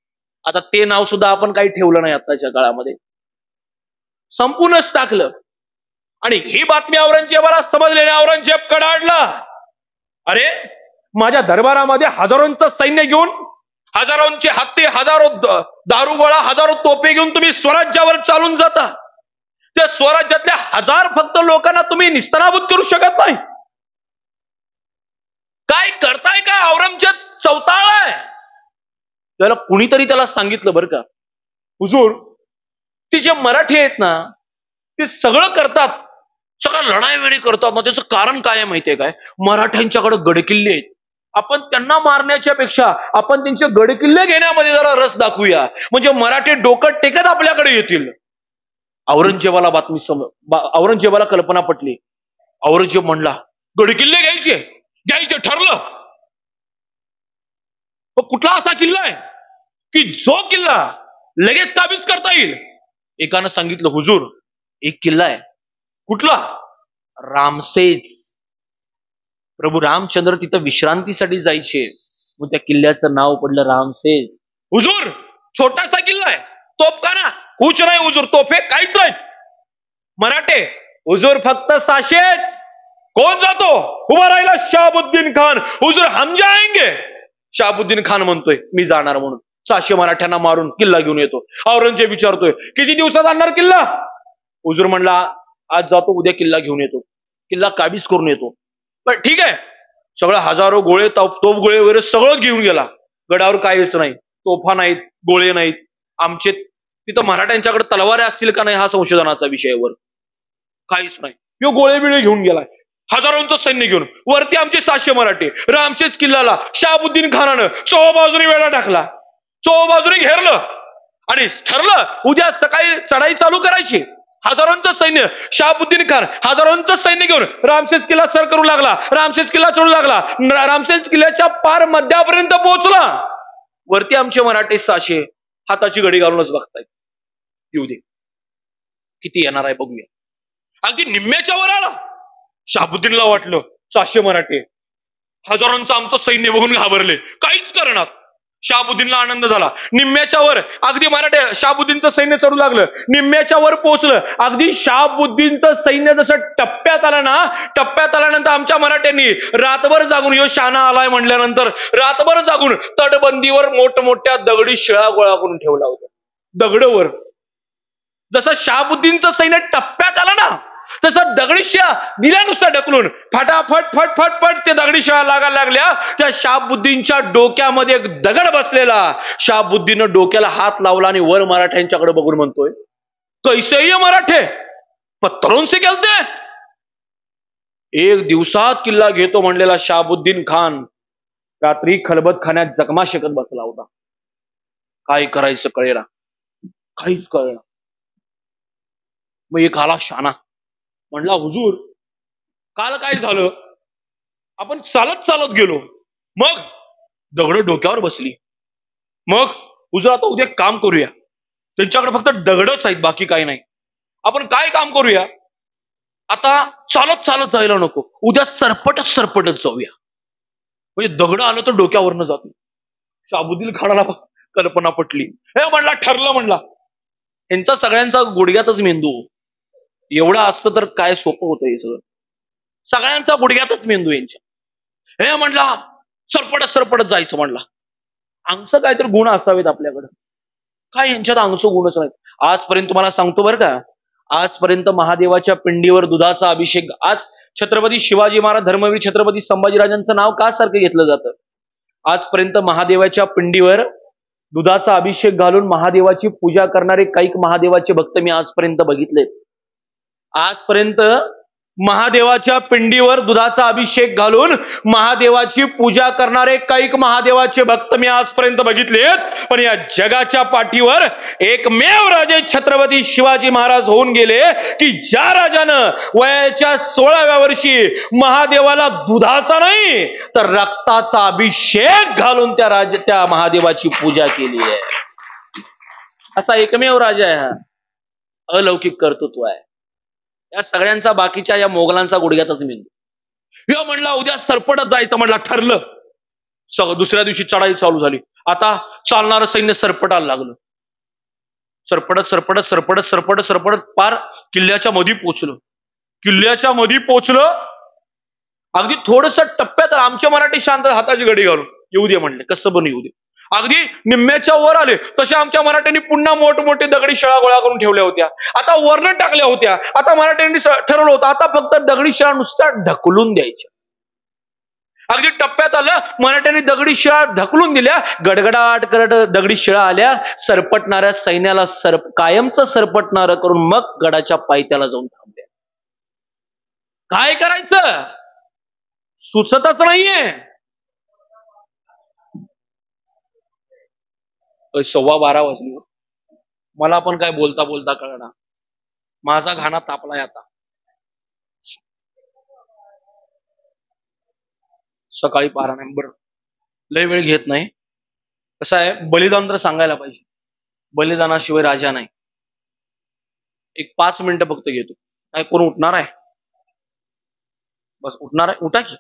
आता ते नाव सुद्धा आपण काही ठेवलं नाही आताच्या काळामध्ये, संपूर्णच टाकलं. आणि ही बातमी औरंगजेबाला समजलेली. औरंगजेब कडाडला, अरे माझ्या दरबारामध्ये हजारोंचं सैन्य घेऊन हजारोंचे हत्ती, हजारो दारुगोळा, हजारो तोफे घेऊन तुम्ही स्वराज्यावर चालून जाता. त्या स्वराज्यातल्या हजार फक्त लोकांना तुम्ही निस्तनाभूत करू शकत नाही. काय करताय का? औरंगजेब चौताळाय. त्याला कुणीतरी त्याला सांगितलं बरं का, हुजूर ते जे मराठी आहेत ना ते सगळं करतात, सगळं लढाई करतात ना, त्याचं कारण काय आहे माहितीये काय? मराठ्यांच्याकडे गडकिल्ले आहेत. आपण त्यांना मारण्याच्या पेक्षा आपण त्यांचे गडकिल्ले घेण्यामध्ये जरा रस दाखवूया, म्हणजे मराठी डोकं टेकत आपल्याकडे येतील. औरंगजेबाला औरंगजेबाला कल्पना पटली. औरंगजेब म्हणला गडकिल्ले घ्यायचे ठरलं. कुठला असा किल्ला आहे की जो किल्ला लगेच काबीज करता येईल? एकानं सांगितलं हुजूर एक किल्ला आहे. कुठला? रामसेज. प्रभू रामचंद्र तिथं विश्रांतीसाठी जायचे, मग त्या किल्ल्याचं नाव पडलं रामसेज. हुजूर छोटासा किल्ला आहे, तोफखाना कुछ नाही हुजूर, तोफे काहीच नाही. मराठे हुजूर फक्त 600. कोण जातो? उभा राहिला शहाबुद्दीन खान. हुजूर हम जाएंगे. शहाबुद्दीन खान म्हणतोय मी जाणार म्हणून. 600 मराठ्यांना मारून किल्ला घेऊन येतो. औरंगजेब विचारतोय किती दिवसात आणणार किल्ला? हुजूर म्हणला आज जातो, उद्या किल्ला घेऊन येतो, किल्ला काबीज करून येतो. पण ठीक आहे. सगळं हजारो गोळे, तोफ गोळे वगैरे सगळं घेऊन गेला. गडावर काहीच नाही, तोफा नाहीत, गोळे नाहीत. आमचे तिथं मराठ्यांच्याकडे तलवारे असतील का नाही हा संशोधनाचा विषयावर काहीच नाही. यो गोळे बिळे घेऊन गेलाय हजारोंचं सैन्य घेऊन. वरती आमचे 600 मराठे. रामसेज किल्ल्याला शहाबुद्दीन खानानं चोबाजूनी वेढा टाकला, चोबाजूनी घेरलं आणि ठरलं उद्या सकाळी चढाई चालू करायची. हजारोंचं सैन्य, शहाबुद्दीन खान हजारोंचं सैन्य घेऊन रामसेज किल्ला सर करू लागला. रामसेज किल्ला चढू लागला. रामसेज किल्ल्याच्या पार मध्यापर्यंत पोहोचला. वरती आमचे मराठे 600 हाताची घडी घालूनच बघतायत, येऊ दे किती येणार आहे बघूया. अगदी निम्म्याच्या वर आला. शहाबुद्दीनला वाटलं 600 मराठे, हजारोंचं आमचं सैन्य बघून घाबरले, काहीच करणार. शहाबुद्दीनला आनंद झाला. निम्म्याच्या वर अगदी मराठे शहाबुद्दीनचं सैन्य चढू लागलं. निम्म्याच्या वर पोहोचलं. अगदी शहाबुद्दीनचं सैन्य जसं टप्प्यात आलं ना, टप्प्यात आल्यानंतर आमच्या मराठ्यांनी रातभर जागून, यो शाना आलाय म्हणल्यानंतर रातभर जागून तटबंदीवर मोठमोठ्या दगडी शिळा गोळा करून ठेवला होता. दगडवर जसं शहाबुद्दीनचं सैन्य टप्प्यात आलं ना, तसं दगडी शिळा दिल्या नुसता ढकलून फटाफट फटफट ते दगडी शिळा लागायला लागल्या. त्या शहाबुद्दीनच्या डोक्यामध्ये एक दगड बसलेला. शहाबुद्दीननं डोक्याला हात लावला आणि वर मराठ्यांच्याकडे बघून म्हणतोय कैसे ये मराठे, पत्थरों से खेलते. एक दिवसात किल्ला घेतो म्हणलेला शहाबुद्दीन खान रात्री खलबत खाण्यात जखमा शकत बसला होता. काय करायचं कळेना, काहीच कळेना. मग एक आला शाना, म्हणला हुजूर काल काय झालं, आपण चालत चालत गेलो, मग दगड डोक्यावर बसली. मग हुजूर आता उद्या काम करूया, त्यांच्याकडे फक्त दगडच आहेत बाकी काही नाही. आपण काय काम करूया, आता चालत चालत जायला नको, उद्या सरपटच जाऊया, म्हणजे दगड आलं तर डोक्यावरनं जातो. शहाबुद्दीन खानाला कल्पना पटली. हे म्हणला ठरलं म्हणला. यांचा सगळ्यांचा गुडघ्यातच मेंदू. एवढं असतं तर काय सोपं होतं हे सगळं. सगळ्यांचा गुडघ्यातच मेंदू यांच्या. हे म्हणला सरपटत जायचं म्हणला. आमचं काय तर गुण असावेत आपल्याकडं, काय यांच्यात आमचं गुणच नाहीत. आजपर्यंत तुम्हाला सांगतो बरं का, आजपर्यंत महादेवाच्या पिंडीवर दुधाचा अभिषेक, आज छत्रपती शिवाजी महाराज, धर्मवीर छत्रपती संभाजीराजांचं नाव का सारखं घेतलं जातं? आजपर्यंत महादेवाच्या पिंडीवर दुधाचा अभिषेक घालून महादेवाची पूजा करणारे कैक महादेवाचे भक्त मी आजपर्यंत बघितले. आजपर्यंत महादेवाच्या पिंडीवर दुधाचा अभिषेक घालून महादेवाची पूजा करणारे कैक महादेवाचे भक्त मी आजपर्यंत बघितलेत. पण या जगाच्या पाठीवर एकमेव राजे छत्रपती शिवाजी महाराज होऊन गेले की ज्या राजानं वयाच्या 16व्या वर्षी महादेवाला दुधाचा नाही तर रक्ताचा अभिषेक घालून त्या महादेवाची पूजा केली आहे. असा एकमेव राजा आहे हा. अलौकिक कर्तृत्व आहे. या सगळ्यांचा बाकीच्या या मोगलांचा गुडघ्यातच मेंदू. या म्हणला उद्या सरपटत जायचं म्हणला, ठरलं. दुसऱ्या दिवशी चढाई चालू झाली. आता चालणारं सैन्य सरपटायला लागलं. सरपटत पार किल्ल्याच्या मध्ये पोचलं. अगदी थोडस टप्प्यात आमच्या मराठी शांत हाताची घडी घालून येऊ दे म्हणले, कसं पण येऊ दे. अगदी निम्म्याच्या वर आले तसे आमच्या मराठ्यांनी पुन्हा मोठमोठे दगडी शिळा गोळा करून ठेवल्या होत्या. आता वरनं टाकल्या होत्या. आता मराठ्यांनी ठरवलं होतं आता फक्त दगडी शिळा नुसत्या ढकलून द्यायच्या. अगदी टप्प्यात आलं, मराठ्यांनी दगडी शिळा ढकलून दिल्या, गडगडाट करत दगडी शिळा आल्या, सरपटणाऱ्या सैन्याला कायमचं सरपटणारं करून मग गडाच्या पायथ्याला जाऊन थांबल्या. काय करायचं सुचतच नाहीये. 12:15 वाजली. मला पण काय बोलता बोलता कळणार. माझा घाणा तापलाय आता. सकाळी पारा नाही. बरं लय वेळ घेत नाही. कसं आहे, बलिदान तर सांगायला पाहिजे. बलिदानाशिवाय राजा नाही. एक 5 मिनिटं फक्त घेतो. काय कोण उठणार आहे? बस उठणार आहे, उठा की.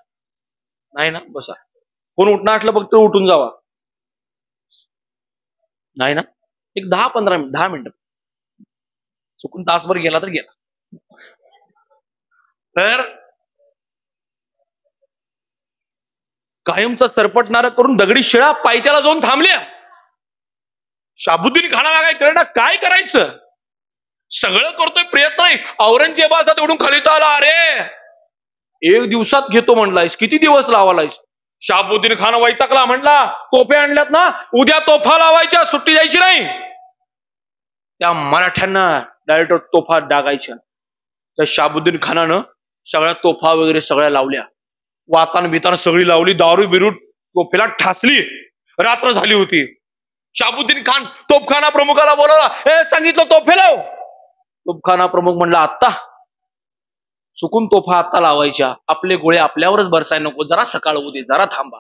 नाही ना, बसा. कोण उठणार असलं फक्त उठून जावा. नाही ना, एक 10 मिनिटं. चुकून तासभर गेला तर गेला. तर कायमचा सरपटणारा करून दगडी शिळा पायथ्याला जाऊन थांबल्या. शाबुद्दीन खानाला काय कळणार, काय करायचं. सगळं करतोय, प्रयत्न नाही. औरंगजेबाचा तेवढून खलिता आला. अरे 1 दिवसात घेतो म्हणलायस, किती दिवस लावालायस. शाबुद्दीन खान वैतागला, म्हणला तोफे आणल्यात ना, उद्या तोफा लावायच्या, सुट्टी द्यायची नाही. त्या मराठ्यांना डायरेक्ट तोफा डागायच्या. त्या शाबुद्दीन खानानं सगळ्या तोफा वगैरे सगळ्या लावल्या. वातान बितान सगळी लावली, दारू बिरू तोफेला ठासली. रात्र झाली होती. शाबुद्दीन खान तोफखाना प्रमुखाला बोलवला, हे सांगितलं तोफे लाव. तोफखाना प्रमुख म्हणला आत्ता चुकून तोफा आत्ता लावायच्या, आपले गोळे आपल्यावरच बरसाय नको, जरा सकाळ होऊ दे, जरा थांबा.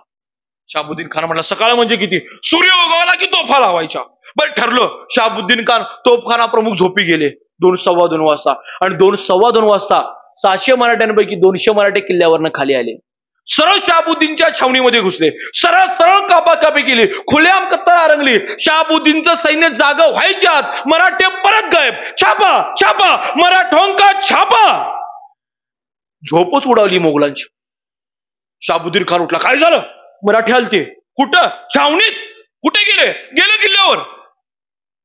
शाबुद्दीन खान म्हणला सकाळ म्हणजे किती, सूर्य उगवला की तोफा लावायच्या. बरं ठरलं. शाबुद्दीन खान तोफखाना प्रमुख झोपी गेले 2-2:15 वाजता. आणि 2-2:15 वाजता 600 मराठ्यांपैकी 200 मराठे किल्ल्यावरनं खाली आले. सरळ शाबुद्दीनच्या छावणीमध्ये घुसले. सरळ सरळ कापाकापी केली. खुलेआम कत्तल आरंगली. शाबुद्दीनचं सैन्य जागा व्हायच्या आत मराठे परत गायब. छापा छापा, मराठोंका छापा. झोपच उडावली मोगलांची. शाबुद्दीन खान उठला, काय झालं. मराठी आलते. कुठं. छावणीत. कुठे गेले. गेले किल्ल्यावर.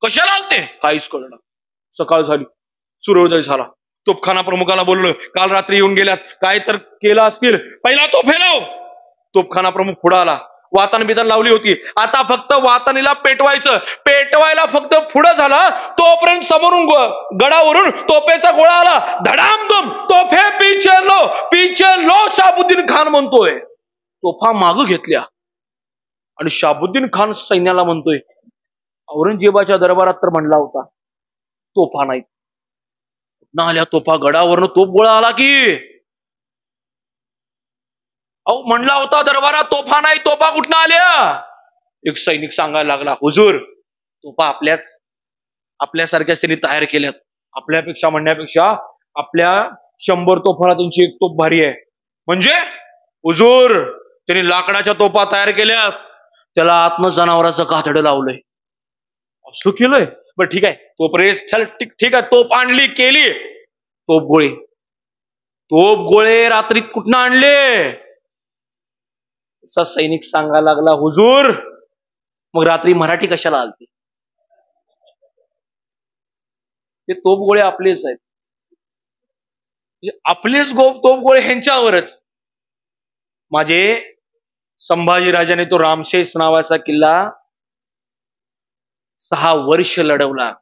कशाला आलते, काहीच कळलं. सकाळ झाली, सूर्योदय झाला. तोफखाना प्रमुखाला बोललो, काल रात्री येऊन गेल्यात, काय तर केलं असतील, पहिला तोफे लाव. तोफखाना प्रमुख पुढे आला. वातान बितान लावली होती. आता फक्त वातानीला पेटवायचं. पेटवायला फक्त पुढे झाला तोपर्यंत समोरून गडावरून तोफेचा गोळा आला. धडामधूम. तोफे पीछे लो शाबुद्दीन खान म्हणतोय. तोफा मागं घेतल्या आणि शाबुद्दीन खान सैन्याला म्हणतोय, औरंगजेबाच्या दरबारात तर म्हणला होता तोफा नाही. ना आल्या तोफा. गडावरनं तोफ गोळा आला की. अहो म्हणला होता दरबारात तोफा नाही, तोफा कुठनं आल्या. एक सैनिक सांगायला लागला, हुजूर तोफा आपल्यासारख्या त्यांनी तयार केल्यात. आपल्यापेक्षा म्हणण्यापेक्षा आपल्या 100 तोफाला त्यांची एक तोफ भारी आहे. म्हणजे हुजूर त्यांनी लाकडाच्या तोफा तयार केल्यात, त्याला आत्म जनावराचं कातडं लावलंय. असं केलंय. बरं ठीक आहे, तोप रे, चल ठीक आहे, तोप आणली केली. तोप गोळे रात्रीत कुठनं आणले. असा सैनिक सांगायला लागला, हुजूर मग रात्री मराठी कशाला आलते. ते तोप गोळे आपलेच आहेत. आपलेच तोप गोळे ह्यांच्यावरच. माझे संभाजीराजाने तो रामशेष नावाचा किल्ला 6 वर्ष लढवला.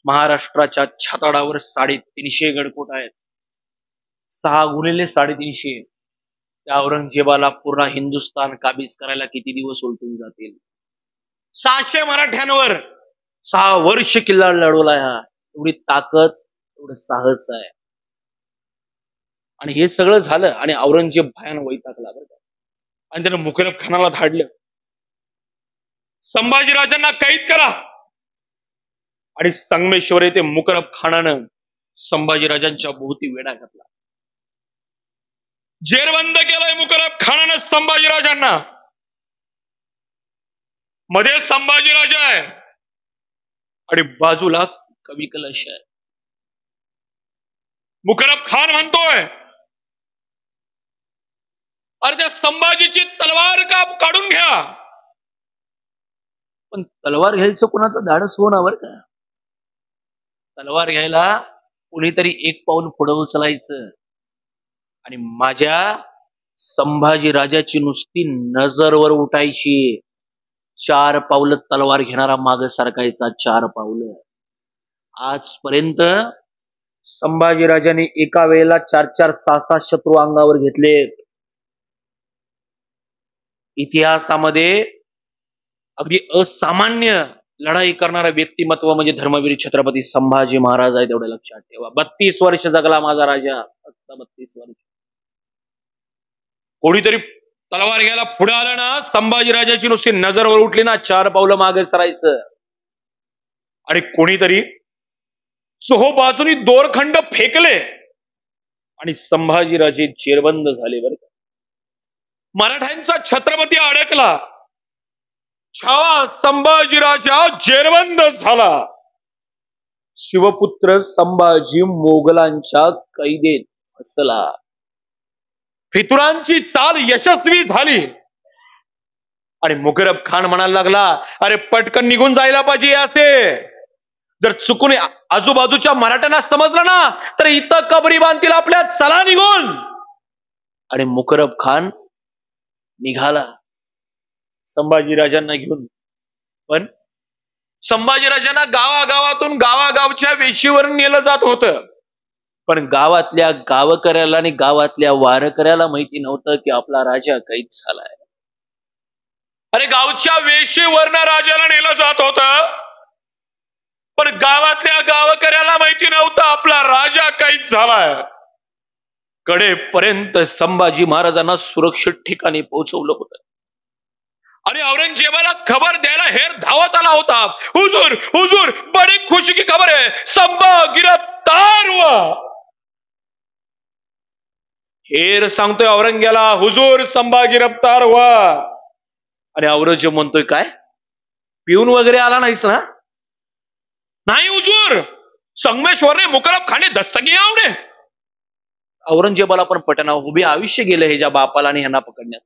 महाराष्ट्राच्या छाताडावर 350 गडकोट आहेत. 6 गुणिले 350. त्या औरंगजेबाला पूर्ण हिंदुस्थान काबीज करायला किती दिवस उलटून जातील. 600 मराठ्यांवर 6 वर्ष किल्ला लढवला. हा एवढी ताकद, एवढं साहस आहे. आणि हे सगळं झालं आणि औरंगजेब भयान वैतागला बरं का. आणि त्यानं मुकरब खानाला धाडलं, संभाजीराजांना कैद करा. आणि संगमेश्वर येथे मुकरब खानानं संभाजीराजांच्या भोवती वेढा घातला. जेरबंद केलंय मुकरब खानानं संभाजीराजांना. मध्ये संभाजीराजा आहे आणि बाजूला कवी कलश आहे. मुकरब खान म्हणतोय अरे त्या संभाजीची तलवार काढून घ्या. पण तलवार घ्यायचं कोणाचं धाडस होणार का? तलवार घ्यायला कुणीतरी एक पाऊल पुढे उचलायचं आणि माझ्या संभाजी राजाची नुसती नजरवर उठायची. 4 पावलं तलवार घेणारा माग सरकायचा. 4 पावलं. आजपर्यंत संभाजी राजाने एका वेळेला 4-4, 6-6 शत्रू अंगावर घेतलेत. इतिहासामध्ये अगदी असामान्य लढाई करणारा व्यक्तिमत्व म्हणजे धर्मवीर छत्रपती संभाजी महाराज आहे. तेवढं लक्षात ठेवा. 32 वर्ष जगला माझा राजा. फक्त 32 वर्ष. कोणीतरी तलवार घ्यायला पुढे आलं ना, संभाजी राजाची नुसती नजरवर उठली ना, 4 पावलं मागे सरायचं. आणि कोणीतरी चोहोबाजूनी दोरखंड फेकले आणि संभाजीराजे जेरबंद झाले. बरं का, मराठ्यांचा छत्रपती अडकला. छावा संभाजीराजा जेरबंद झाला. शिवपुत्र संभाजी मोगलांच्या कैदेत फसला. फितुरांची चाल यशस्वी झाली आणि मुकरब खान म्हणायला लागला, अरे पटकन निघून जायला पाहिजे. असे जर चुकून आजूबाजूच्या मराठ्यांना समजलं ना, तर इथं कबरी बांधतील आपल्या. चला निघून. आणि मुकरब खान निघाला संभाजीराजांना घेऊन. पण संभाजीराजांना गावागावातून गावागावच्या वेशीवर नेलं जात होतं. पण गावातल्या गावकऱ्याला आणि गावातल्या वारकऱ्याला माहिती नव्हतं की आपला राजा कैद झालाय. अरे गावच्या वेशीवरनं राजाला नेलं जात होतं, पण गावातल्या गावकऱ्याला माहिती नव्हतं आपला राजा कैद झालाय. कडेपर्यंत संभाजी महाराजांना सुरक्षित ठिकाणी पोहोचवलं होतं. आणि औरंगजेबाला खबर द्यायला हेर धावत आला होता. हुजूर हुजूर, बड़ी खुशी की खबर है, संभा गिरफ्तार हुआ. हेर सांगतोय औरंग्याला, हुजूर संभा गिरफ्तार हुआ. आणि औरंगजेब म्हणतोय, काय पिऊन वगैरे आला नाहीस ना? नाही हुजूर, संगमेश्वर ने मुकरब खाने दस्तगी आवडे. औरंगजेबाला पण पटना. उभे आयुष्य गेलं ह्याच्या बापाला आणि ह्यांना पकडण्यात.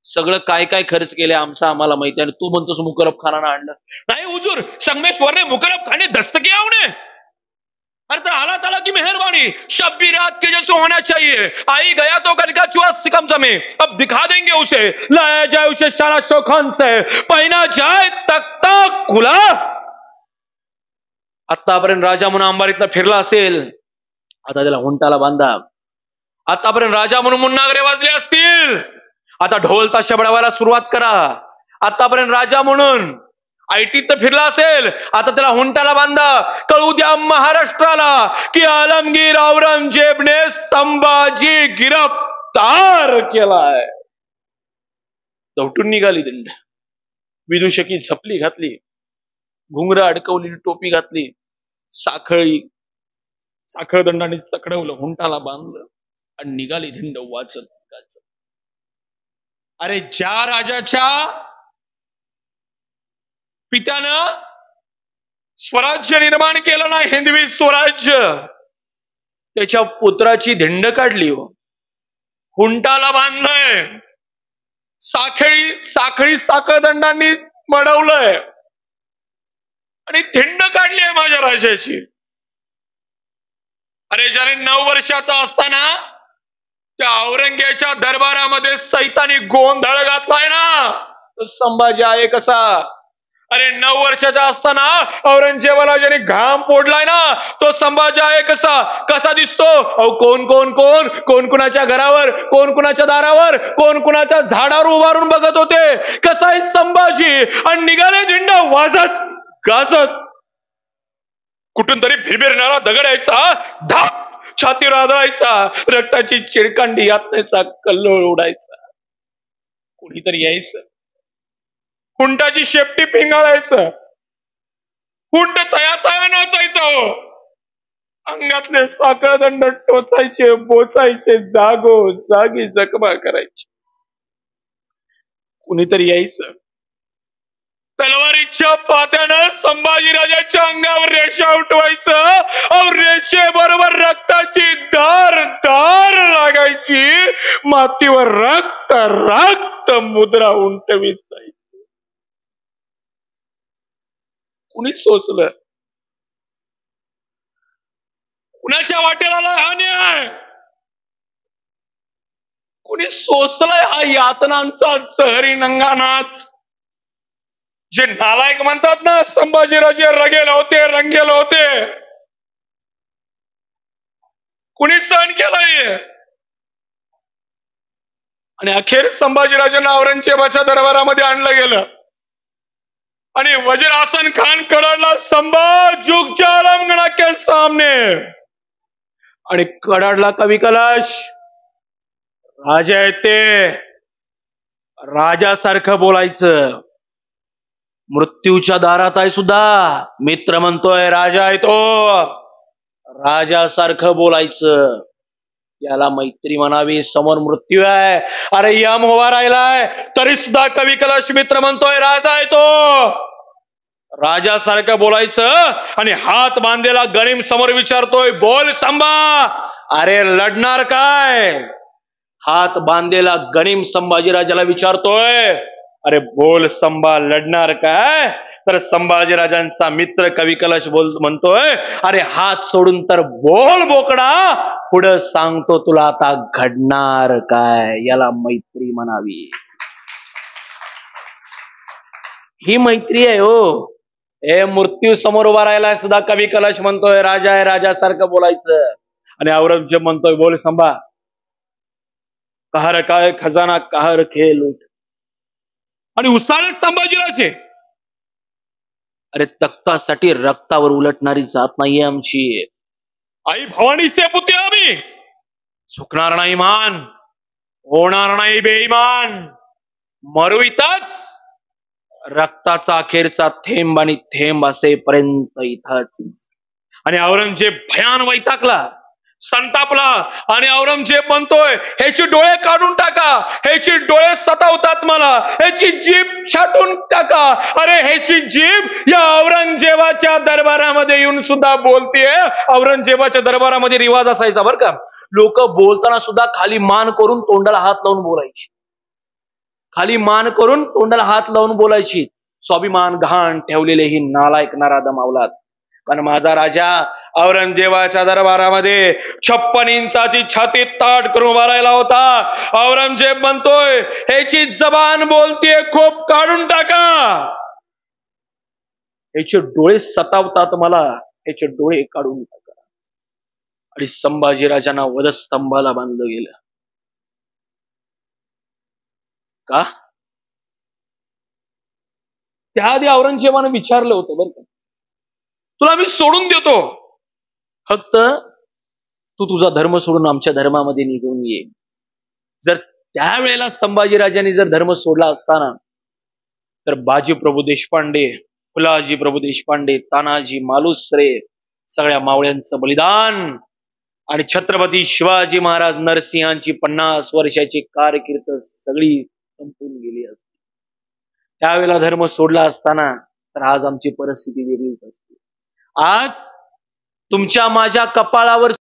सगळं काय काय खर्च केले आमचं आम्हाला माहिती. आणि तू म्हणतोस मुकरब खानानं आणलं. नाही हुजूर, संगमेश्वर ने मुकरब खाने दस्तगी आवडे. अरे तो अल्लाह ताला की मेहरबानी, शब भी रात के जैसे होना चाहिए. आई गया तो घर का चूहा सिकम जमे, अब दिखा देंगे उसे. लाया जाए उसे शाना शौखान से, पहना जाए तख्ता खुला. आतापर्यंत राजा म्हणून अंबारीतला फिरला असेल, आता त्याला हुंटाला बांधा. आतापर्यंत राजा म्हणून मुन्नागरे वाजले असतील, आता ढोलचा शबडावायला सुरुवात करा. आतापर्यंत राजा म्हणून आयटीत फिरला असेल, आता त्याला हुंटाला बांधा. कळू द्या महाराष्ट्राला की आलमगीर औरंगजेबने संभाजी गिरफ्तार केलाय. दौटून निघाली दिंड. विदूषकी झपली घातली, घुंगरं अडकवली, टोपी घातली, साखळदंडाने चकडवलं, हुंटाला बांधलं आणि निघाली दिंड वाचत गाचत. अरे ज्या राजाच्या पित्यानं स्वराज्य निर्माण केलं ना, हिंदवी स्वराज्य, त्याच्या पुत्राची धिंड काढली हो. हुंटाला बांधलंय, साखळी साखळदंडांनी मडवलंय आणि धिंड काढली आहे माझ्या राजाची. अरे ज्याने 9 वर्षाचा असताना त्या औरंगजेबाच्या दरबारामध्ये सैतानी गोंधळ घातलाय ना, तो संभाजी आहे कसा. अरे 9 वर्षाचा असताना औरंगजेबाला ज्याने घाम पोडलाय ना, तो संभाजी आहे कसा. कसा दिसतो? अहो कोण कुणाच्या घरावर, कोण कुणाच्या दारावर, कोण कुणाच्या झाडावर उभारून बघत होते. कसा आहे संभाजी. आणि निघाले झेंड वाजत गाजत. कुठून तरी भिरभिरणारा दगड यायचा, धाप छातीवर आदळायचा, रक्ताची चिळकांडी यातनेचा कल्लोळ उडायचा. कुणीतरी यायचं, हुंटाची शेपटी पिंगाळायचं, हुंट तया नाचायचं, अंगातले साखळदंड टोचायचे, बोचायचे, जागी जखमा करायचे. कुणीतरी यायचं, तलवारीच्या पात्यानं संभाजीराजाच्या अंगावर रेषा उठवायचं. रेषे बरोबर रक्ताची धार लागायची. मातीवर रक्त रक्त मुद्रा उमटवीत जाईल. कुणी सोचलं? कुणाच्या वाटेला आलाय हा न्याय? कुणी सोचलाय हा यातनांचा चहरी नंगानाच? जे नालायक म्हणतात ना संभाजीराजे रगेल होते रंगेल होते, कुणी सहन केलंय? आणि अखेर संभाजीराजांना औरंगजेबाच्या दरबारामध्ये आणलं गेलं आणि वजीर हसन खान कडाडला, संभा झुक जा आलमगीर के सामने. आणि कडाडला कवी कलश, राजा आहे ते राजासारखं बोलायचं. मृत्यूच्या दारात आहे सुद्धा मित्र म्हणतोय राजा आहे तो, राजासारखं बोलायचं. याला मैत्री म्हणावी, समोर मृत्यू आहे, अरे यम उभा राहिलाय तरी सुद्धा कवी कलश मित्र म्हणतोय राजा आहे तो, राजासारखं बोलायचं. आणि हात बांधलेला गणिम समोर विचारतोय, बोल संभा, अरे लढणार काय? हात बांधलेला गणिम संभाजीराजाला विचारतोय, अरे बोल संभा, लढणार काय? तर संभाजीराजांचा मित्र कवी कलश म्हणतोय, अरे हात सोडून तर बोल बोकडा, पुढं सांगतो तुला आता घडणार काय. याला मैत्री म्हणावी. ही मैत्री आहे हो. हे मृत्यू समोर उभा राहिला सुद्धा कवी कलश म्हणतोय राजा आहे, राजासारखं बोलायचं. आणि औरंगजेब म्हणतोय, बोल संभा, कहर काय खजाना कहर खेळ लूट. आणि उसाळत संभाजीराजे, अरे तख्तासाठी रक्तावर उलटणारी जात नाहीये आमची. आई भवानीचे पुते आम्ही, झुकणार नाही मान, होणार नाही बेईमान, मरू इथंच, रक्ताचा अखेरचा थेंब आणि थेंब असेपर्यंत इथंच. आणि औरंगजेब भयान वैतागला, संतापला. आणि औरंगजेब म्हणतोय, ह्याची डोळे काढून टाका, ह्याची डोळे सतावतात मला, ह्याची जीभ छाटून टाका. अरे ह्याची जीभ या औरंगजेबाच्या दरबारामध्ये येऊन सुद्धा बोलतीये. औरंगजेबाच्या दरबारामध्ये रिवाज असायचा बरं का, लोक बोलताना सुद्धा खाली मान करून तोंडाला हात लावून बोलायची, खाली मान करून तोंडाला हात लावून बोलायची. स्वाभिमान गहाण ठेवलेले ही नालायक नराधम अवलाद. कारण माझा राजा औरंगजेबाच्या दरबारामध्ये 56 इंचाची छाती ताट करून उभा राहिला होता. औरंगजेब म्हणतोय, ह्याची जबान बोलतीये, खोप काढून टाका, ह्याचे डोळे सतावतात मला, ह्याचे डोळे काढून टाका. आणि संभाजीराजांना वधस्तंभाला बांधलं गेलं. का? त्याआधी औरंगजेबानं विचारलं होतं बरं का, तुला मी सोडून देतो, फक्त तू तुझा धर्म सोडून आमच्या धर्मामध्ये निघून ये. जर त्यावेळेला संभाजीराजांनी जर धर्म सोडला असताना, तर बाजी प्रभू देशपांडे, फुलाजी प्रभू देशपांडे, तानाजी मालुसरे, सगळ्या मावळ्यांचं बलिदान आणि छत्रपती शिवाजी महाराज नरसिंहांची 50 वर्षाची कारकीर्द सगळी संपून गेली असती. त्यावेळेला धर्म सोडला असताना तर आज आमची परिस्थिती वेगळीच असते. आज तुमच्या माझ्या कपाळावर